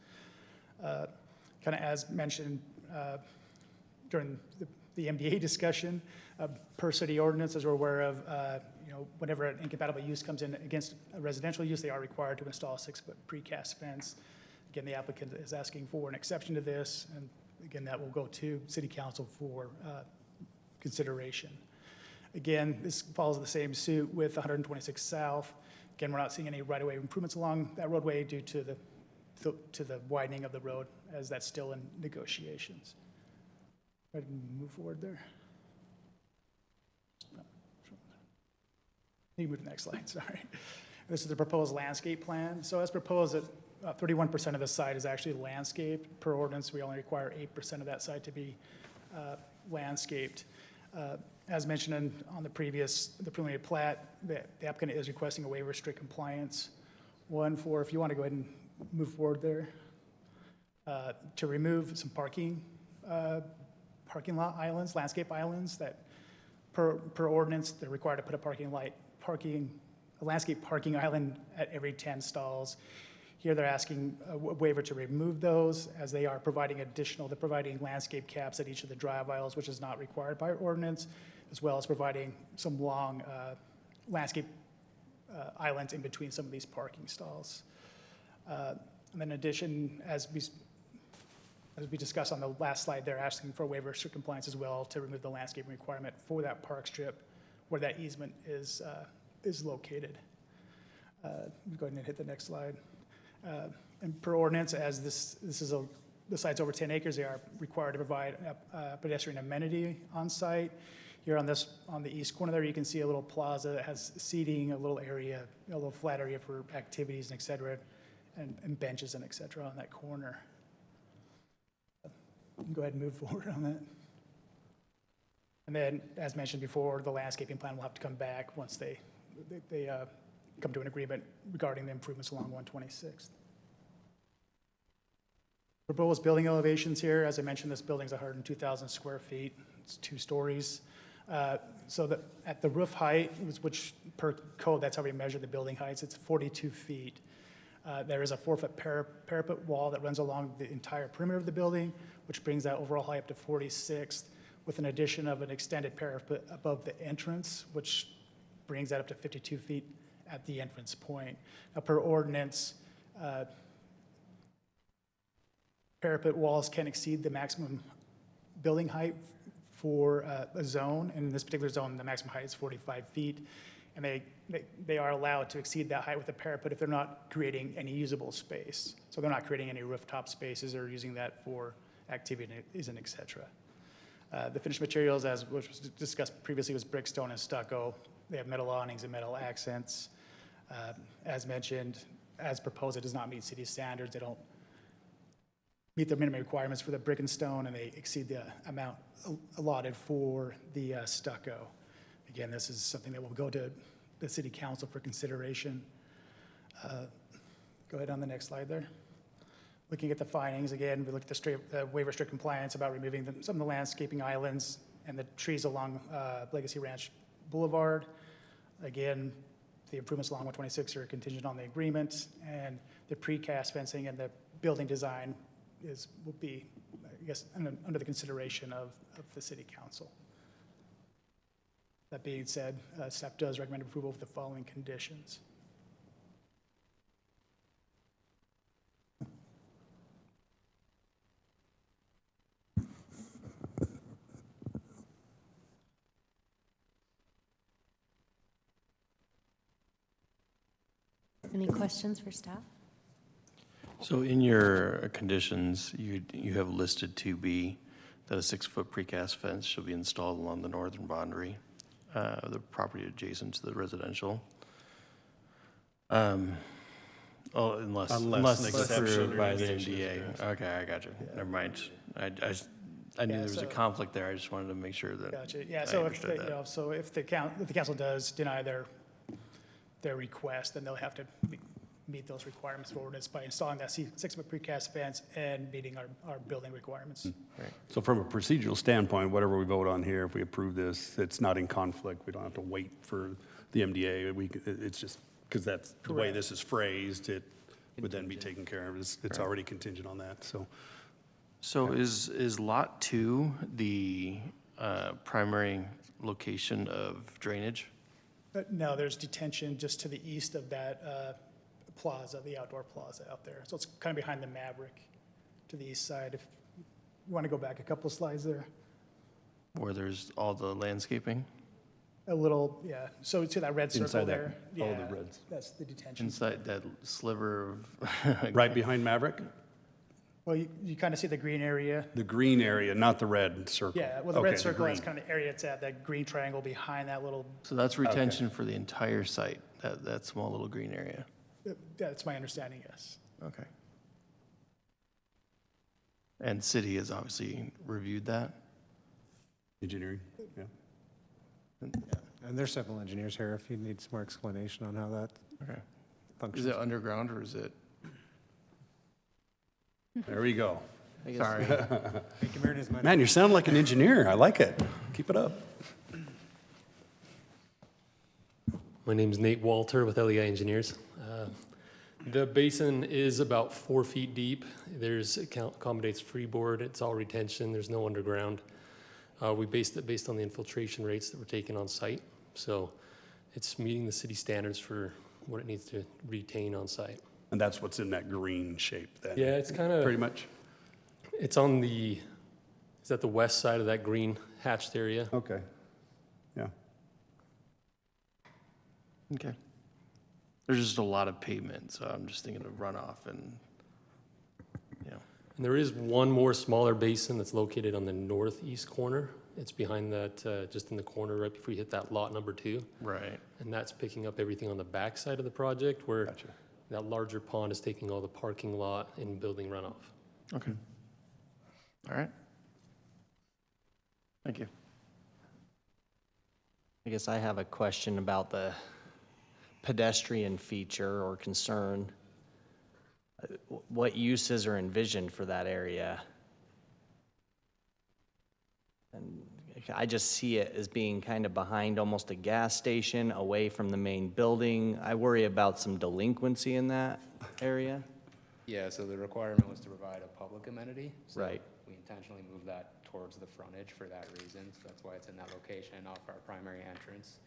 K: Kind of as mentioned during the MDA discussion, per city ordinance, as we're aware of, whenever an incompatible use comes in against a residential use, they are required to install a 6-foot precast fence. Again, the applicant is asking for an exception to this, and again, that will go to City Council for consideration. Again, this follows the same suit with 126 South. Again, we're not seeing any right-of-way improvements along that roadway due to the widening of the road, as that's still in negotiations. Go ahead and move forward there. You can move to the next slide, sorry. This is the proposed landscape plan. So as proposed, 31% of the site is actually landscaped. Per ordinance, we only require 8% of that site to be landscaped. As mentioned on the preliminary plat, the applicant is requesting a waiver of strict compliance. One for, if you want to go ahead and move forward there, to remove some parking lot islands, landscape islands that per ordinance, they're required to put a landscape parking island at every 10 stalls. Here they're asking a waiver to remove those, as they are providing they're providing landscape caps at each of the drive aisles, which is not required by ordinance, as well as providing some long landscape islands in between some of these parking stalls. And then in addition, as we discussed on the last slide, they're asking for a waiver of strict compliance as well to remove the landscaping requirement for that park strip where that easement is located. Go ahead and hit the next slide. And per ordinance, as the site's over 10 acres, they are required to provide a pedestrian amenity on site. Here on the east corner there, you can see a little plaza that has seating, a little area, a little flat area for activities and et cetera, and benches and et cetera on that corner. go ahead and move forward on that. And then, as mentioned before, the landscaping plan will have to come back once they come to an agreement regarding the improvements along 126th. Proposed building elevations here, as I mentioned, this building's 102,000 square feet. It's 2 stories. So that at the roof height, which per code, that's how we measure the building heights, it's 42 feet. There is a 4-foot parapet wall that runs along the entire perimeter of the building, which brings that overall height up to 46, with an addition of an extended parapet above the entrance, which brings that up to 52 feet at the entrance point. Now, per ordinance, parapet walls can exceed the maximum building height for a zone. And in this particular zone, the maximum height is 45 feet. And they are allowed to exceed that height with a parapet if they're not creating any usable space. So they're not creating any rooftop spaces or using that for activities and et cetera. The finished materials, as was discussed previously, was brick, stone, and stucco. They have metal awnings and metal accents. As mentioned, as proposed, it does not meet city standards. They don't meet the minimum requirements for the brick and stone, and they exceed the amount allotted for the stucco. Again, this is something that will go to the city council for consideration. Go ahead on the next slide there. Looking at the findings, again, we look at the waiver strict compliance about removing some of the landscaping islands and the trees along Legacy Ranch Boulevard. Again, the improvements along 126 are contingent on the agreement, and the precast fencing and the building design will be, I guess, under the consideration of the city council. That being said, staff does recommend approval of the following conditions.
A: Any questions for staff?
J: So in your conditions, you have listed 2B that a 6-foot precast fence shall be installed along the northern boundary of the property adjacent to the residential. Unless
H: Unless an
J: approved
H: exception
J: by the
H: or
J: MDA. Okay, I got you. Never mind. I knew there was a conflict there. I just wanted to make sure that
K: Gotcha. Yeah.
J: I
K: So if
J: understood that.
K: so if the council does deny their request, then they'll have to meet those requirements for ordinance by installing that 6-foot precast fence and meeting our building requirements.
H: So from a procedural standpoint, whatever we vote on here, if we approve this, it's not in conflict. We don't have to wait for the MDA. It's just, because that's the way
K: Correct.
H: this is phrased, it would then be taken care of. It's already contingent on that, so.
J: So is Lot 2 the primary location of drainage?
K: No, there's detention just to the east of that plaza, the outdoor plaza out there. So it's kind of behind the Maverick to the east side. If you want to go back a couple of slides there.
J: Where there's all the landscaping?
K: A little, yeah. So to that red circle
H: Inside that-
K: there.
H: all the
K: yeah,
H: reds.
K: That's the detention.
J: Inside that sliver of...
H: Right behind Maverick?
K: Well, you kind of see the green area.
H: The green area, not the red circle.
K: Yeah, well, the
H: Okay,
K: red circle is
H: green.
K: kind of the area it's at, that green triangle behind that little,
J: So that's retention for the entire site, that small little green area?
K: that's my understanding, yes.
J: Okay. And city has obviously reviewed that?
H: Engineering, yeah.
E: And there's several engineers here if you need some more explanation on how that
J: Okay. Is
E: functions.
J: it underground or is it?
H: There we go.
J: Sorry.
H: Man, you sound like an engineer. I like it. Keep it up.
L: My name's Nate Walter with LEI Engineers. The basin is about 4 feet deep. Accommodates freeboard. It's all retention. There's no underground. We based it based on the infiltration rates that were taken on site. So it's meeting the city standards for what it needs to retain on site.
H: And that's what's in that green shape then?
L: Yeah, it's kind of,
H: Pretty much?
L: it's on the, is that the west side of that green hatched area?
H: Okay. Yeah.
J: Okay. There's just a lot of pavement, so I'm just thinking of runoff and, you know.
L: And there is one more smaller basin that's located on the northeast corner. It's behind that, just in the corner right before you hit that lot number 2.
J: Right.
L: And that's picking up everything on the back side of the project where
H: Gotcha.
L: that larger pond is taking all the parking lot and building runoff.
J: Okay. All right. Thank you.
I: I guess I have a question about the pedestrian feature or concern. What uses are envisioned for that area? And I just see it as being kind of behind almost a gas station, away from the main building. I worry about some delinquency in that area.
F: Yeah, so the requirement was to provide a public amenity. So
I: Right.
F: we intentionally moved that towards the frontage for that reason. So that's why it's in that location off our primary entrance.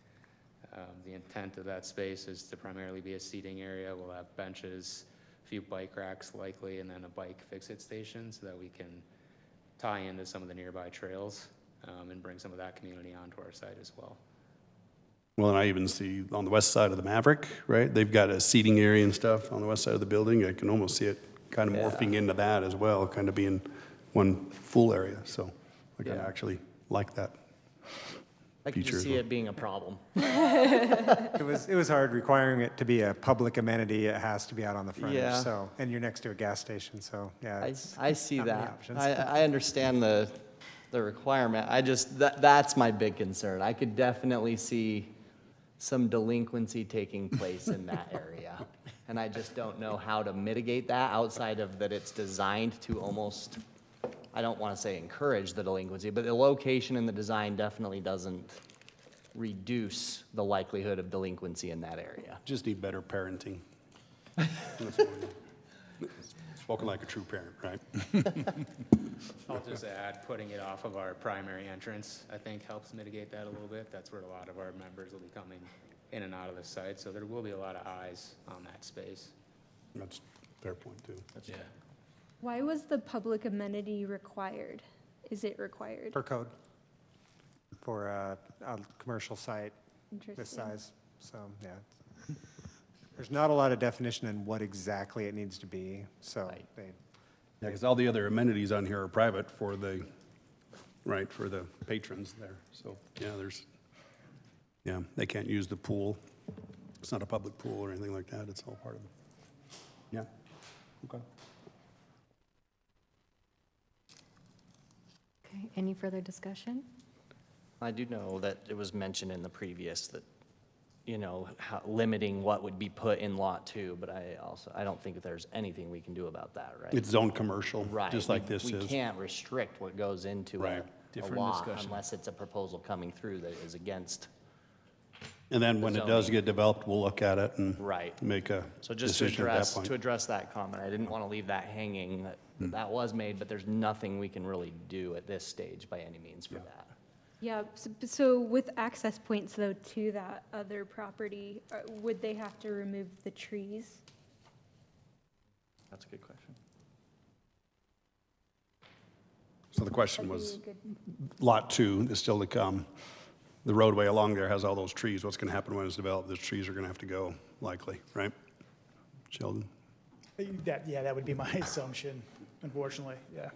F: The intent of that space is to primarily be a seating area. We'll have benches, a few bike racks likely, and then a bike fix-it station so that we can tie into some of the nearby trails and bring some of that community onto our site as well.
H: Well, and I even see on the west side of the Maverick, right? They've got a seating area and stuff on the west side of the building. I can almost see it kind of morphing into that as well, kind of being one full area. So I kind of actually like that.
I: I can
H: Feature
I: just
H: as
I: see
H: well.
I: it being a problem.
E: It was hard requiring it to be a public amenity. It has to be out on the frontage,
I: Yeah.
E: so, and you're next to a gas station, so, yeah. it's
I: I see
E: not many
I: that.
E: options.
I: I understand the requirement. I just, that's my big concern. I could definitely see some delinquency taking place in that area. And I just don't know how to mitigate that outside of that it's designed to almost, I don't want to say encourage the delinquency, but the location and the design definitely doesn't reduce the likelihood of delinquency in that area.
H: Just need better parenting. That's what we need. Spoken like a true parent, right?
F: I'll just add, putting it off of our primary entrance, I think helps mitigate that a little bit. That's where a lot of our members will be coming in and out of the site, so there will be a lot of eyes on that space.
H: That's a fair point, too.
C: Yeah.
D: Why was the public amenity required? Is it required?
E: Per code for a commercial site this
D: Interesting.
E: size, so, yeah. There's not a lot of definition in what exactly it needs to be, so
I: Right.
E: they,
H: Yeah, because all the other amenities on here are private for the, right, for the patrons there. So, yeah, they can't use the pool. It's not a public pool or anything like that. It's all part of it. Yeah, okay.
A: Okay, any further discussion?
I: I do know that it was mentioned in the previous that, you know, how, limiting what would be put in Lot 2, but I don't think that there's anything we can do about that, right?
H: It's zoned commercial,
I: Right.
H: just like this
I: We
H: is.
I: can't restrict what goes into
H: Right.
I: a
C: Different
I: lot
C: discussion.
I: unless it's a proposal coming through that is against.
H: And then when it does
I: zoning.
H: get developed, we'll look at it and
I: Right.
H: make a
I: So just to
H: decision at that
I: address,
H: point.
I: to address that comment, I didn't want to leave that hanging, that was made, but there's nothing we can really do at this stage by any means for that.
D: Yeah, so with access points though to that other property, would they have to remove the trees?
I: That's a good question.
H: So the question
D: That'd be
H: was,
D: a good-
H: Lot 2 is still to come. The roadway along there has all those trees. What's going to happen when it's developed? Those trees are going to have to go, likely, right? Sheldon?
K: That would be my assumption, unfortunately, yeah.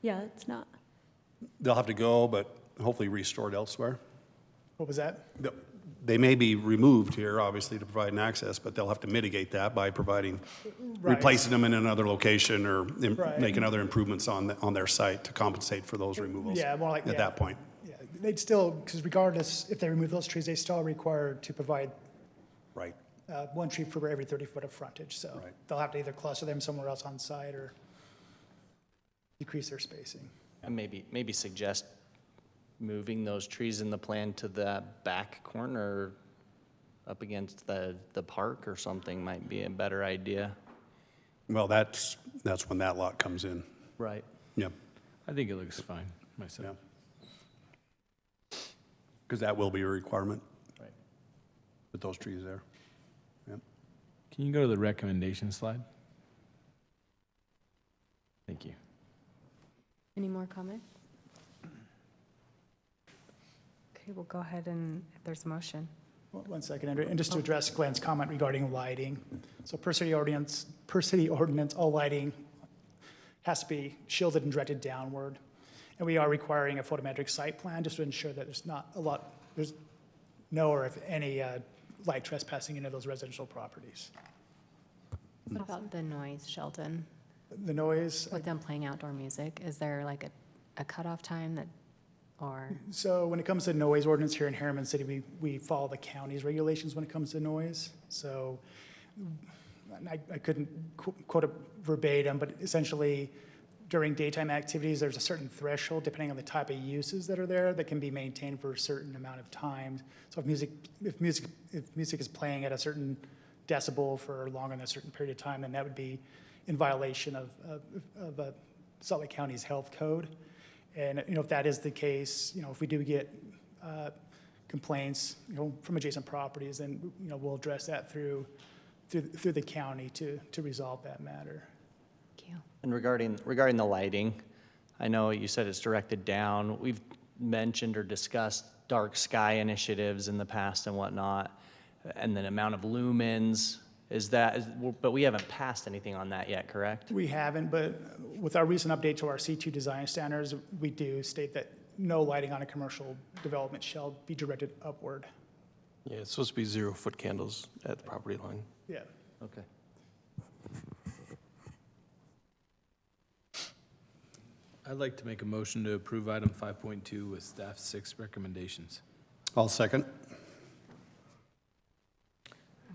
D: Yeah, it's not.
H: They'll have to go, but hopefully restored elsewhere.
K: What was that?
H: They may be removed here, obviously, to provide an access, but they'll have to mitigate that by providing,
K: Right.
H: replacing them in another location or
K: Right.
H: making other improvements on their site to compensate for those removals.
K: Yeah, more like,
H: At
K: yeah.
H: that point.
K: Yeah, they'd still, because regardless, if they remove those trees, they still are required to provide
H: Right.
K: one tree for every 30 foot of frontage, so
H: Right.
K: they'll have to either cluster them somewhere else on site or decrease their spacing.
I: And maybe suggest moving those trees in the plan to the back corner up against the park or something might be a better idea.
H: Well, that's when that lot comes in.
I: Right.
H: Yep.
C: I think it looks fine myself.
H: Because that will be a requirement.
I: Right.
H: With those trees there. Yep.
C: Can you go to the recommendation slide? Thank you.
A: Any more comments? Okay, we'll go ahead and, if there's a motion.
K: One second, Andrew, and just to address Glenn's comment regarding lighting. So per city ordinance, all lighting has to be shielded and directed downward. And we are requiring a photometric site plan just to ensure that there's no or if any light trespassing into those residential properties.
A: What about the noise, Sheldon?
K: The noise,
A: With them playing outdoor music, is there like a cutoff time that or?
K: So when it comes to noise ordinance here in Harriman City, we follow the county's regulations when it comes to noise. So I couldn't quote it verbatim, but essentially during daytime activities, there's a certain threshold depending on the type of uses that are there that can be maintained for a certain amount of time. So if music is playing at a certain decibel for longer than a certain period of time, then that would be in violation of Salt Lake County's health code. And if that is the case, if we do get complaints, from adjacent properties, then we'll address that through the county to resolve that matter.
A: Thank you.
I: And regarding the lighting, I know you said it's directed down. We've mentioned or discussed dark sky initiatives in the past and whatnot, and the amount of lumens. But we haven't passed anything on that yet, correct?
K: We haven't, but with our recent update to our C2 design standards, we do state that no lighting on a commercial development shall be directed upward.
J: Yeah, it's supposed to be 0-foot candles at the property line.
K: Yeah.
I: Okay.
C: I'd like to make a motion to approve item 5.2 with staff's 6 recommendations.
H: I'll second.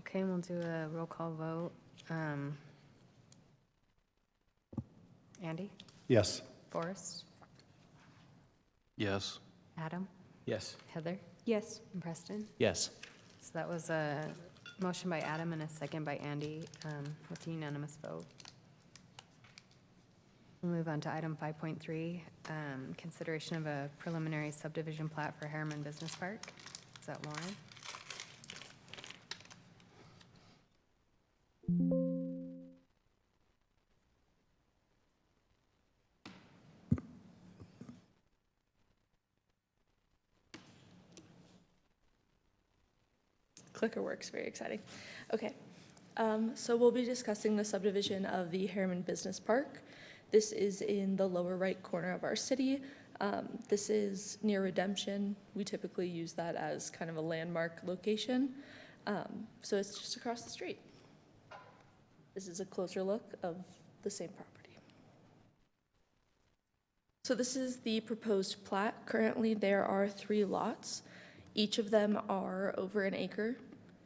A: Okay, we'll do a roll call vote. Andy?
H: Yes.
A: Forrest?
J: Yes.
A: Adam?
C: Yes.
A: Heather?
D: Yes.
A: And Preston?
I: Yes.
A: So that was a motion by Adam and a second by Andy with a unanimous vote. We'll move on to item 5.3, consideration of a preliminary subdivision plat for Harriman Business Park. Is that Lauren?
M: Clicker works, very exciting. Okay, so we'll be discussing the subdivision of the Harriman Business Park. This is in the lower right corner of our city. This is near Redemption. We typically use that as kind of a landmark location. So it's just across the street. This is a closer look of the same property. So this is the proposed plat. Currently, there are 3 lots. Each of them are over an acre,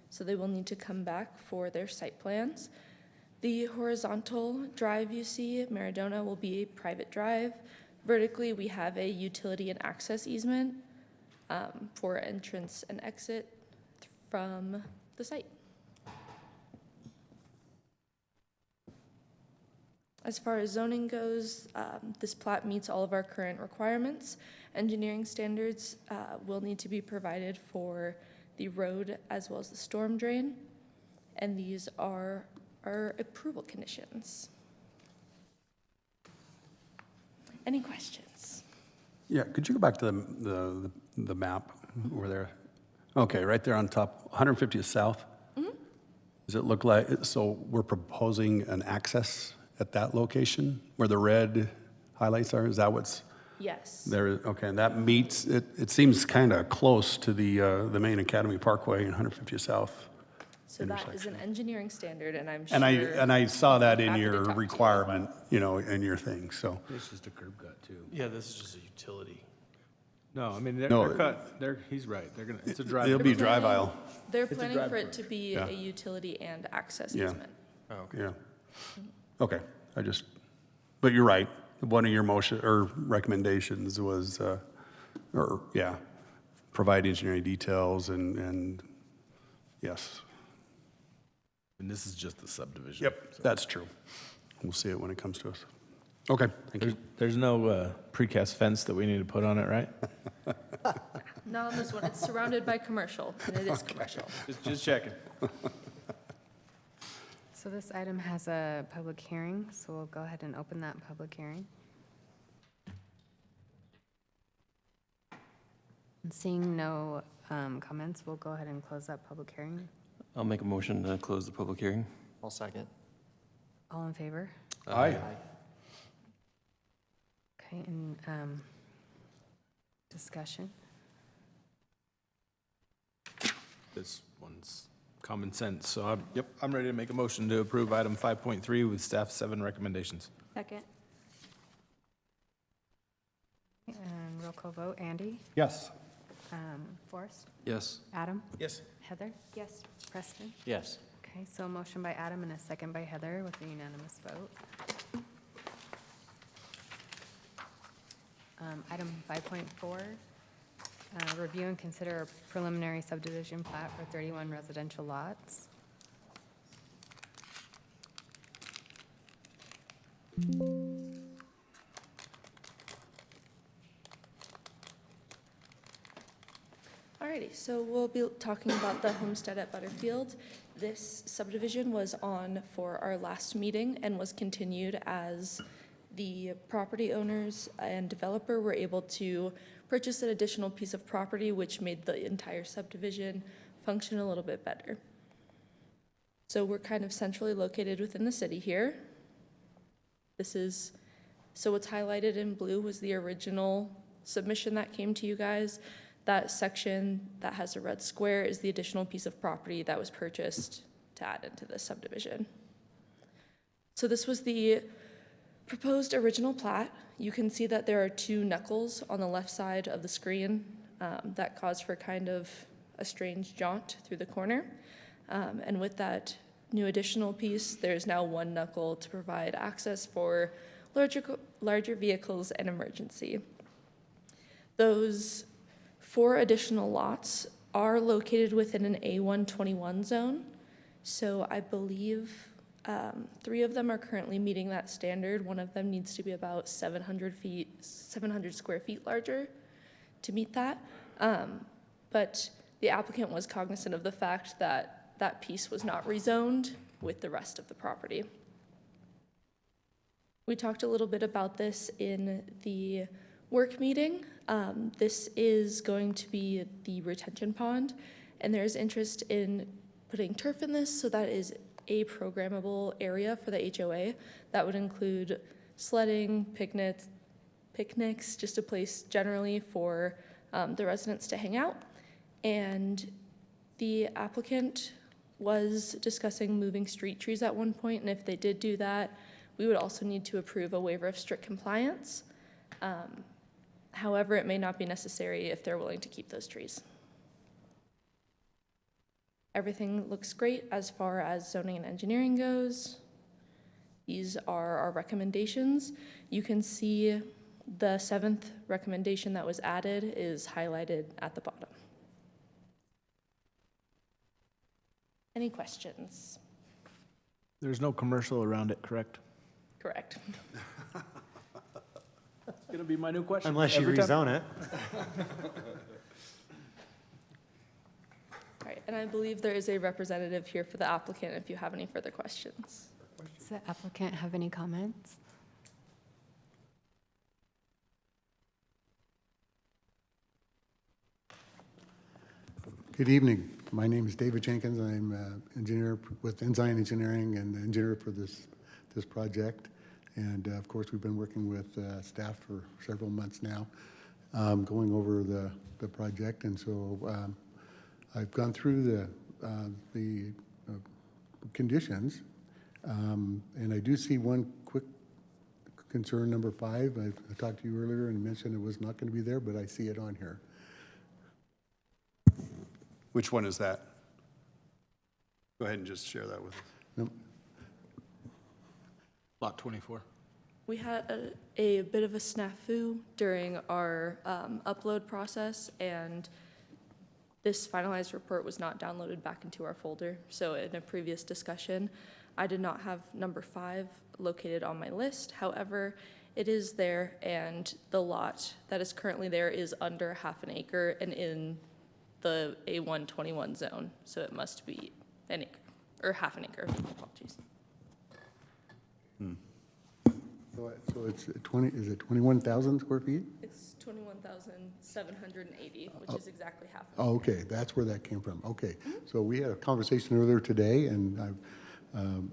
M: so they will need to come back for their site plans. The horizontal drive you see, Maradona, will be a private drive. Vertically, we have a utility and access easement for entrance and exit from the site. As far as zoning goes, this plat meets all of our current requirements. Engineering standards will need to be provided for the road as well as the storm drain, and these are our approval conditions. Any questions?
H: Yeah, could you go back to the map where they're, okay, right there on top, 150th South?
M: Mm-hmm.
H: Does it look like, so we're proposing an access at that location where the red highlights are? Is that what's
M: Yes.
H: there? Okay, and that meets, it seems kind of close to the main Academy Parkway and 150th South.
M: So that is an engineering standard, and I'm sure.
H: And I saw that in
M: happy to
H: your
M: talk to you.
H: requirement, in your thing, so.
C: It's just a curb cut too.
J: Yeah, this is just a utility.
C: No, I mean,
H: No.
C: they're cut, he's right, they're gonna, it's a drive.
H: It'll be drive aisle,
M: They're
C: It's a
M: planning for it
C: driveway.
M: to be
H: Yeah.
M: a utility and access
H: Yeah.
M: easement.
J: Oh, okay.
H: yeah. Okay, but you're right. One of your motion, or recommendations was, provide engineering details and, yes.
C: And this is just the subdivision.
H: Yep, that's true. We'll see it when it comes to us. Okay, thank you.
C: There's no precast fence that we need to put on it, right?
M: Not on this one. It's surrounded by commercial, and it is commercial.
C: Just checking.
A: So this item has a public hearing, so we'll go ahead and open that public hearing. And seeing no comments, we'll go ahead and close that public hearing.
J: I'll make a motion to close the public hearing.
I: I'll second.
A: All in favor?
C: Aye.
A: Okay, and discussion?
C: This one's common sense, so I'm ready to make a motion to approve item 5.3 with staff 7 recommendations.
D: Second.
A: And roll roll call vote. Andy?
H: Yes.
A: Forrest?
J: Yes.
A: Adam?
K: Yes.
A: Heather?
D: Yes.
A: Preston?
I: Yes.
A: Okay, so a motion by Adam and a second by Heather with a unanimous vote. Item 5.4, review and consider a preliminary subdivision plat for 31 residential lots.
M: Alrighty, so we'll be talking about the homestead at Butterfield. This subdivision was on for our last meeting and was continued as the property owners and developer were able to purchase an additional piece of property, which made the entire subdivision function a little bit better. So we're kind of centrally located within the city here. So what's highlighted in blue was the original submission that came to you guys. That section that has a red square is the additional piece of property that was purchased to add into the subdivision. So this was the proposed original plat. You can see that there are two knuckles on the left side of the screen that cause for kind of a strange jaunt through the corner. And with that new additional piece, there's now one knuckle to provide access for larger vehicles and emergency. Those 4 additional lots are located within an A121 zone. So I believe 3 of them are currently meeting that standard. One of them needs to be about 700 square feet larger to meet that. But the applicant was cognizant of the fact that that piece was not rezoned with the rest of the property. We talked a little bit about this in the work meeting. This is going to be the retention pond, and there's interest in putting turf in this, so that is a programmable area for the HOA. That would include sledding, picnics, just a place generally for the residents to hang out. And the applicant was discussing moving street trees at one point, and if they did do that, we would also need to approve a waiver of strict compliance. However, it may not be necessary if they're willing to keep those trees. Everything looks great as far as zoning and engineering goes. These are our recommendations. You can see the 7th recommendation that was added is highlighted at the bottom. Any questions?
C: There's no commercial around it, correct?
M: Correct.
C: It's gonna be my new question.
E: Unless you
C: every time.
E: rezone it.
M: All right, and I believe there is a representative here for the applicant if you have any further questions.
A: Does the applicant have any comments?
N: Good evening. My name is David Jenkins. I'm an engineer with Ensign Engineering and the engineer for this project. And of course, we've been working with staff for several months now, going over the project. And so I've gone through the conditions, and I do see one quick concern, number 5. I talked to you earlier and mentioned it was not going to be there, but I see it on here.
H: Which one is that? Go ahead and just share that with us.
C: Lot 24.
M: We had a bit of a snafu during our upload process, and this finalized report was not downloaded back into our folder. So in a previous discussion, I did not have number 5 located on my list. However, it is there, and the lot that is currently there is under half an acre and in the A121 zone. So it must be an acre, or half an acre, apologies.
N: So it's 20, is it 21,000 square feet?
M: It's 21,780, which is exactly half.
N: Oh, okay, that's where that came from. Okay, so we had a conversation earlier today, and I've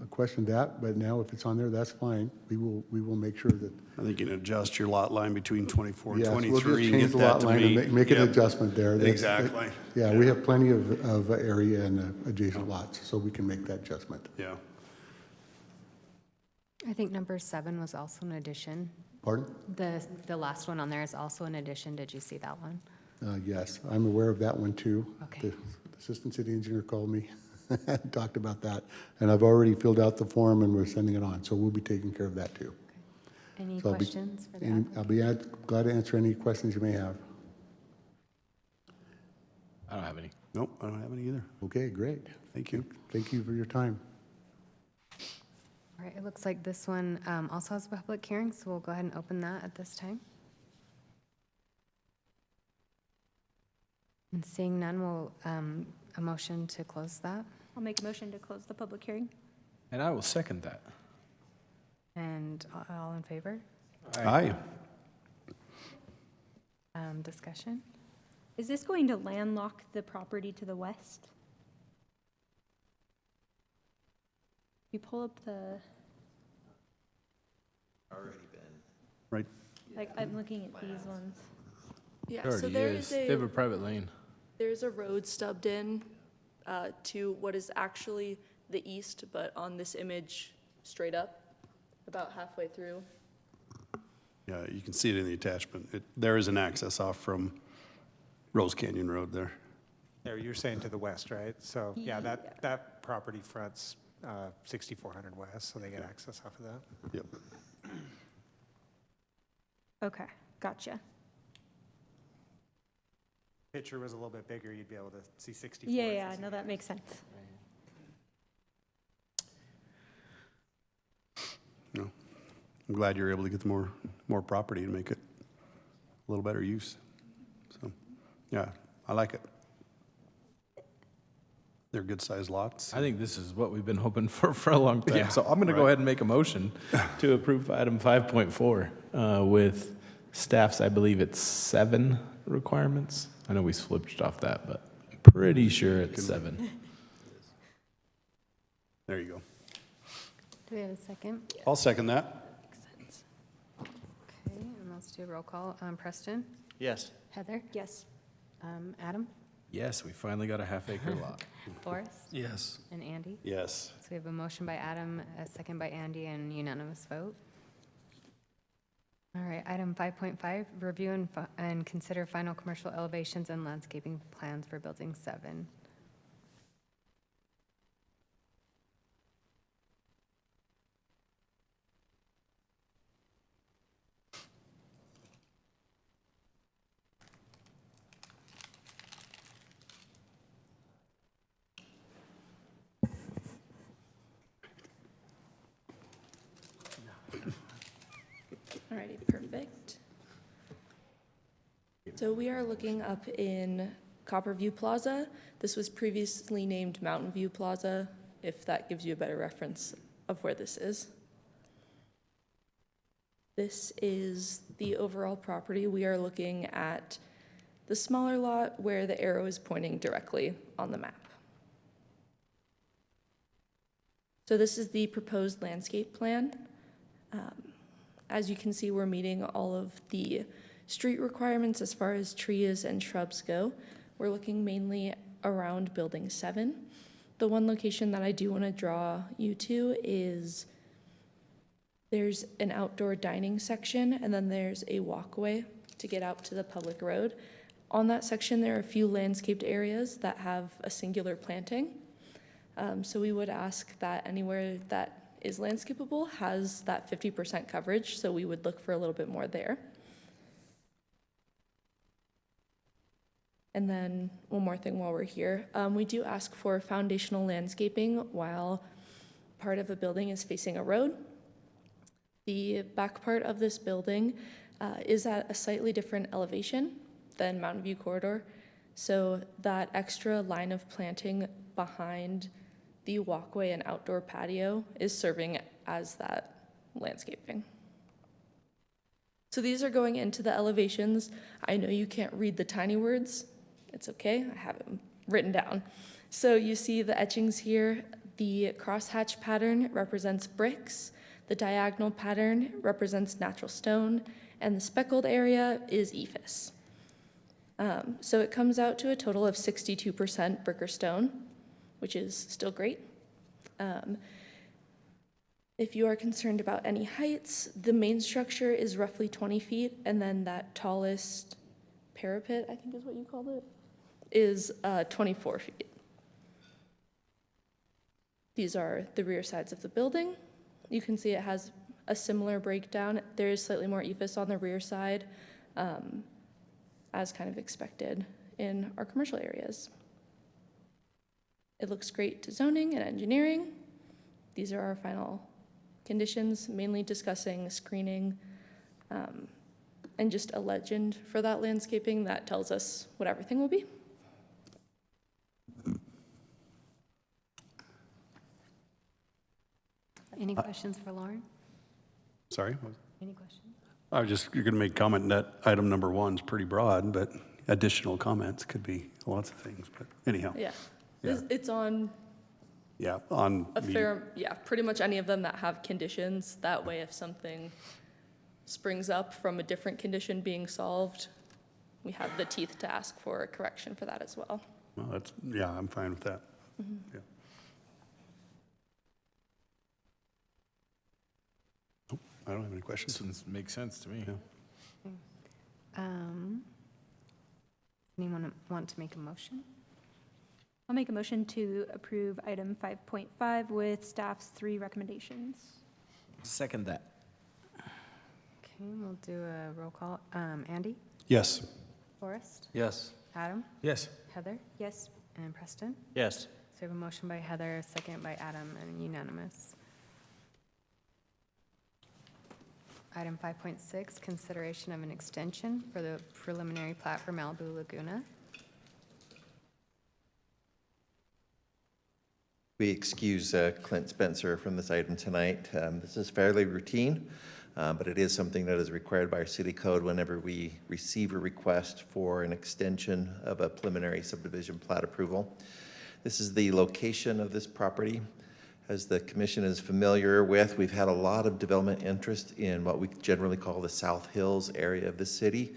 N: questioned that, but now if it's on there, that's fine. We will make sure that.
H: I think you can adjust your lot line between 24 and
N: Yes,
H: 23
N: we'll just
H: and
N: change
H: get
N: the
H: that
N: lot
H: to
N: line and
H: meet.
N: make an
H: Yep.
N: adjustment there.
H: Exactly.
N: Yeah, we have plenty of area and adjacent lots, so we can make that adjustment.
H: Yeah.
A: I think number 7 was also an addition.
N: Pardon?
A: The last one on there is also an addition. Did you see that one?
N: Yes, I'm aware of that one too.
A: Okay.
N: The assistant city engineer called me, talked about that, and I've already filled out the form and we're sending it on, so we'll be taking care of that too.
A: Any
N: So
A: questions for
N: and
A: that?
N: I'll be glad to answer any questions you may have.
C: I don't have any.
H: Nope, I don't have any either.
N: Okay, great.
H: Thank you.
N: Thank you for your time.
A: All right, it looks like this one also has a public hearing, so we'll go ahead and open that at this time. And seeing none, we'll, a motion to close that.
D: I'll make a motion to close the public hearing.
C: And I will second that.
A: And all in favor?
H: Aye.
A: Discussion?
D: Is this going to landlock the property to the west? You pull up the,
H: Right.
D: like, I'm looking at these ones.
M: Yeah,
C: It
M: so
C: already
M: there
C: is.
M: is
C: They have a private lane.
M: there's a road stubbed in to what is actually the east, but on this image, straight up, about halfway through.
H: Yeah, you can see it in the attachment. There is an access off from Rose Canyon Road there.
E: There, you're saying to the west, right? So, yeah, that property fronts 6400 West, so they get access off of that.
H: Yep.
D: Okay, gotcha.
E: Picture was a little bit bigger, you'd be able to see 64.
D: Yeah, no, that makes sense.
H: No. I'm glad you're able to get more property and make it a little better use. So, yeah, I like it. They're good-sized lots.
C: I think this is what we've been hoping for a long time.
H: Yeah,
C: So I'm going to go ahead and make a motion to approve item 5.4 with staff's, I believe it's 7 requirements. I know we switched off that, but I'm pretty sure it's 7.
H: There you go.
A: Do we have a second?
H: I'll second that.
A: Okay, and let's do a roll call. Preston?
I: Yes.
A: Heather?
D: Yes.
A: Adam?
C: Yes, we finally got a half-acre lot.
A: Forrest?
J: Yes.
A: And Andy?
H: Yes.
A: So we have a motion by Adam, a second by Andy, and unanimous vote. All right, item 5.5, review and consider final commercial elevations and landscaping plans for Building 7.
M: Alrighty, perfect. So we are looking up in Copperview Plaza. This was previously named Mountain View Plaza, if that gives you a better reference of where this is. This is the overall property. We are looking at the smaller lot where the arrow is pointing directly on the map. So this is the proposed landscape plan. As you can see, we're meeting all of the street requirements as far as trees and shrubs go. We're looking mainly around Building 7. The one location that I do want to draw you to is there's an outdoor dining section, and then there's a walkway to get out to the public road. On that section, there are a few landscaped areas that have a singular planting. So we would ask that anywhere that is landscapable has that 50% coverage, so we would look for a little bit more there. And then one more thing while we're here, we do ask for foundational landscaping while part of a building is facing a road. The back part of this building is at a slightly different elevation than Mountain View Corridor, so that extra line of planting behind the walkway and outdoor patio is serving as that landscaping. So these are going into the elevations. I know you can't read the tiny words. It's okay, I have them written down. So you see the etchings here. The crosshatch pattern represents bricks. The diagonal pattern represents natural stone. And the speckled area is ephes. So it comes out to a total of 62% brick or stone, which is still great. If you are concerned about any heights, the main structure is roughly 20 feet, and then that tallest parapet, I think is what you called it, is 24 feet. These are the rear sides of the building. You can see it has a similar breakdown. There is slightly more ephes on the rear side, as kind of expected in our commercial areas. It looks great to zoning and engineering. These are our final conditions, mainly discussing screening and just a legend for that landscaping that tells us what everything will be.
A: Any questions for Lauren?
H: Sorry?
A: Any questions?
H: I was just going to make comment that item number 1 is pretty broad, but additional comments could be lots of things, but anyhow.
M: Yeah,
H: Yeah.
M: it's on
H: Yeah, on.
M: a fair, yeah, pretty much any of them that have conditions. That way, if something springs up from a different condition being solved, we have the teeth to ask for a correction for that as well.
H: Well, that's, yeah, I'm fine with that. Yeah. Nope, I don't have any questions.
C: This one makes sense to me.
H: Yeah.
A: Anyone want to make a motion?
D: I'll make a motion to approve item 5.5 with staff's 3 recommendations.
C: Second that.
A: Okay, we'll do a roll call. Andy?
H: Yes.
A: Forrest?
J: Yes.
A: Adam?
C: Yes.
A: Heather?
D: Yes.
A: And Preston?
I: Yes.
A: So we have a motion by Heather, a second by Adam, and unanimous. Item 5.6, consideration of an extension for the preliminary plat for Malibu Laguna.
O: We excuse Clint Spencer from this item tonight. This is fairly routine, but it is something that is required by our city code whenever we receive a request for an extension of a preliminary subdivision plat approval. This is the location of this property. As the commission is familiar with, we've had a lot of development interest in what we generally call the South Hills area of the city.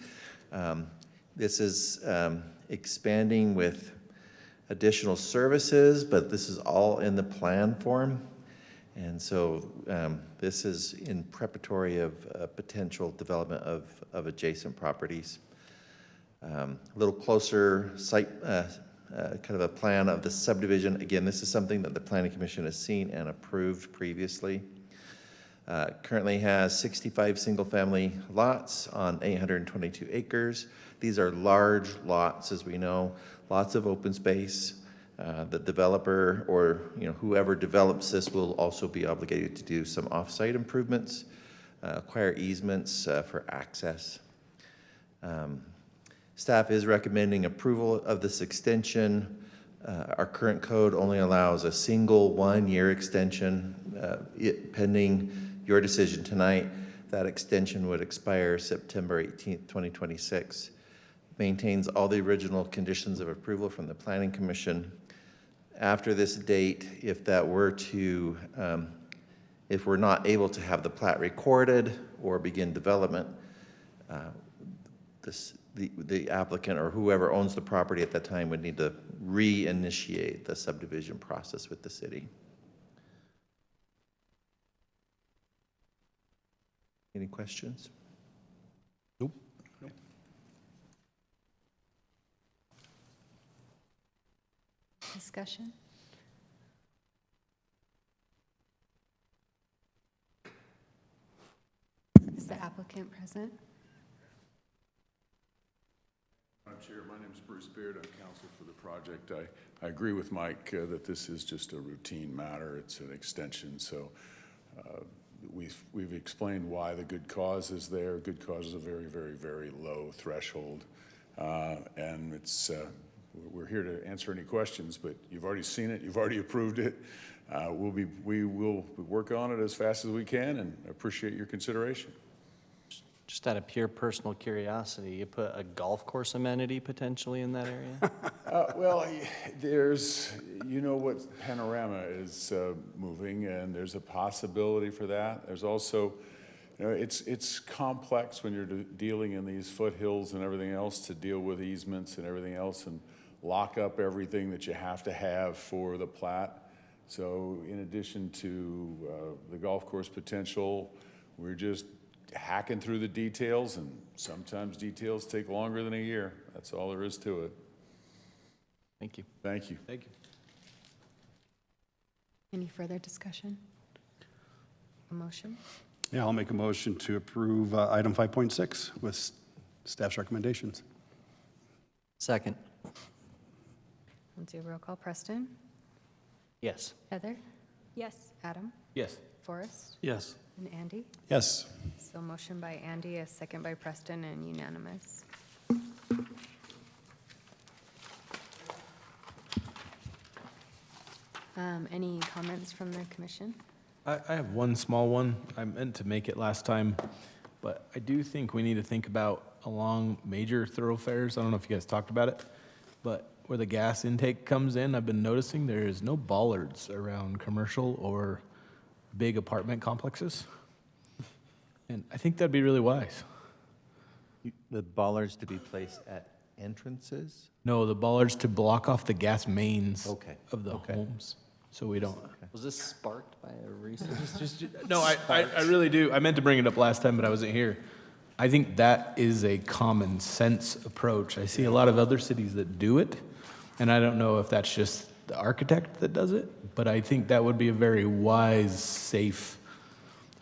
O: This is expanding with additional services, but this is all in the plan form. And so this is in preparatory of potential development of adjacent properties. A little closer site, kind of a plan of the subdivision. Again, this is something that the Planning Commission has seen and approved previously. Currently has 65 single-family lots on 822 acres. These are large lots, as we know, lots of open space. The developer or whoever develops this will also be obligated to do some off-site improvements, acquire easements for access. Staff is recommending approval of this extension. Our current code only allows a single 1-year extension. Pending your decision tonight, that extension would expire September 18th, 2026. Maintains all the original conditions of approval from the Planning Commission. After this date, if that were to, if we're not able to have the plat recorded or begin development, the applicant or whoever owns the property at that time would need to reinitiate the subdivision process with the city. Any questions?
H: Nope.
A: Discussion? Is the applicant present?
P: Madam Chair, my name is Bruce Beard. I'm counsel for the project. I agree with Mike that this is just a routine matter. It's an extension, so we've explained why the good cause is there. Good cause is a very, very, very low threshold, and it's we're here to answer any questions. But you've already seen it. You've already approved it. We will work on it as fast as we can, and appreciate your consideration.
I: Just out of pure personal curiosity, you put a golf course amenity potentially in that area?
P: Well, there's, what Panorama is moving, and there's a possibility for that. There's also, it's complex when you're dealing in these foothills and everything else to deal with easements and everything else and lock up everything that you have to have for the plat. So in addition to the golf course potential, we're just hacking through the details, and sometimes details take longer than a year. That's all there is to it.
I: Thank you.
P: Thank you.
I: Thank you.
A: Any further discussion? A motion?
H: Yeah, I'll make a motion to approve item 5.6 with staff's recommendations.
I: Second.
A: We'll do a roll call. Preston?
I: Yes.
A: Heather?
D: Yes.
A: Adam?
C: Yes.
A: Forrest?
J: Yes.
A: And Andy?
H: Yes.
A: So motion by Andy, a second by Preston, and unanimous. Any comments from the commission?
C: I have one small one. I meant to make it last time, but I do think we need to think about along major thoroughfares. I don't know if you guys talked about it, but where the gas intake comes in, I've been noticing there is no bollards around commercial or big apartment complexes. And I think that'd be really wise.
O: The bollards to be placed at entrances?
C: No, the bollards to block off the gas mains
O: Okay,
C: of the
O: okay.
C: homes, so we don't.
I: Was this sparked by a recent?
C: No, I really do. I meant to bring it up last time, but I wasn't here. I think that is a common sense approach. I see a lot of other cities that do it, and I don't know if that's just the architect that does it, but I think that would be a very wise, safe,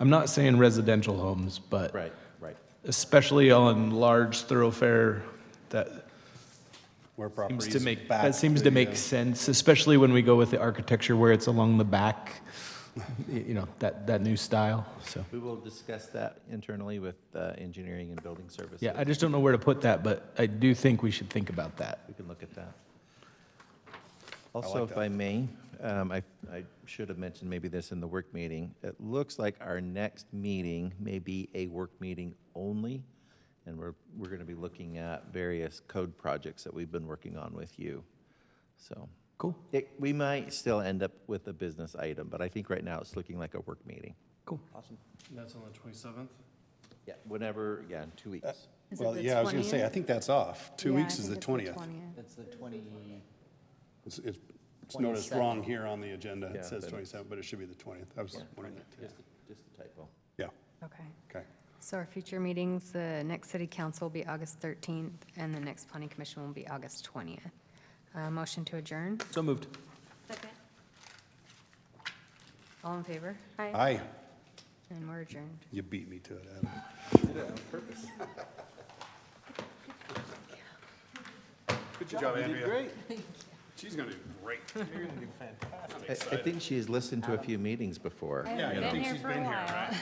C: I'm not saying residential homes, but
O: Right.
C: especially on large thoroughfare, that
H: Where
C: seems
H: properties
C: to make,
H: back
C: that seems to make sense, especially when we go with the architecture where it's along the back, you know, that new style, so.
O: We will discuss that internally with engineering and building services.
C: Yeah, I just don't know where to put that, but I do think we should think about that.
O: We can look at that. Also, if I may, I should have mentioned maybe this in the work meeting. It looks like our next meeting may be a work meeting only, and we're going to be looking at various code projects that we've been working on with you. So
C: cool.
O: We might still end up with a business item, but I think right now it's looking like a work meeting.
C: Cool.
O: Awesome.
J: That's on the 27th?
O: Yeah, whenever, yeah, in 2 weeks.
A: Is it
H: Well,
A: the
H: yeah, I was going to say,
A: 20th?
H: I think that's off. 2
A: Yeah, I
H: weeks is the
A: think it's
H: 20th.
I: It's the 20.
H: It's noticed wrong here on the agenda.
O: Yeah,
H: It says
O: but
H: 27th, but it should be the 20th. I was
O: Yeah,
H: wondering that too.
O: Just a typo.
H: Yeah,
A: Okay.
H: okay.
A: So our future meetings, the next city council will be August 13th, and the next planning commission will be August 20th. Motion to adjourn.
C: So moved.
D: Second.
A: All in favor?
H: Aye.
A: And we're adjourned.
H: You beat me to it, Adam. Good job, Andrea. Great. She's going to do great. You're going to do fantastic.
O: I think she has listened to a few meetings before.
H: Yeah, I think she's been here, right?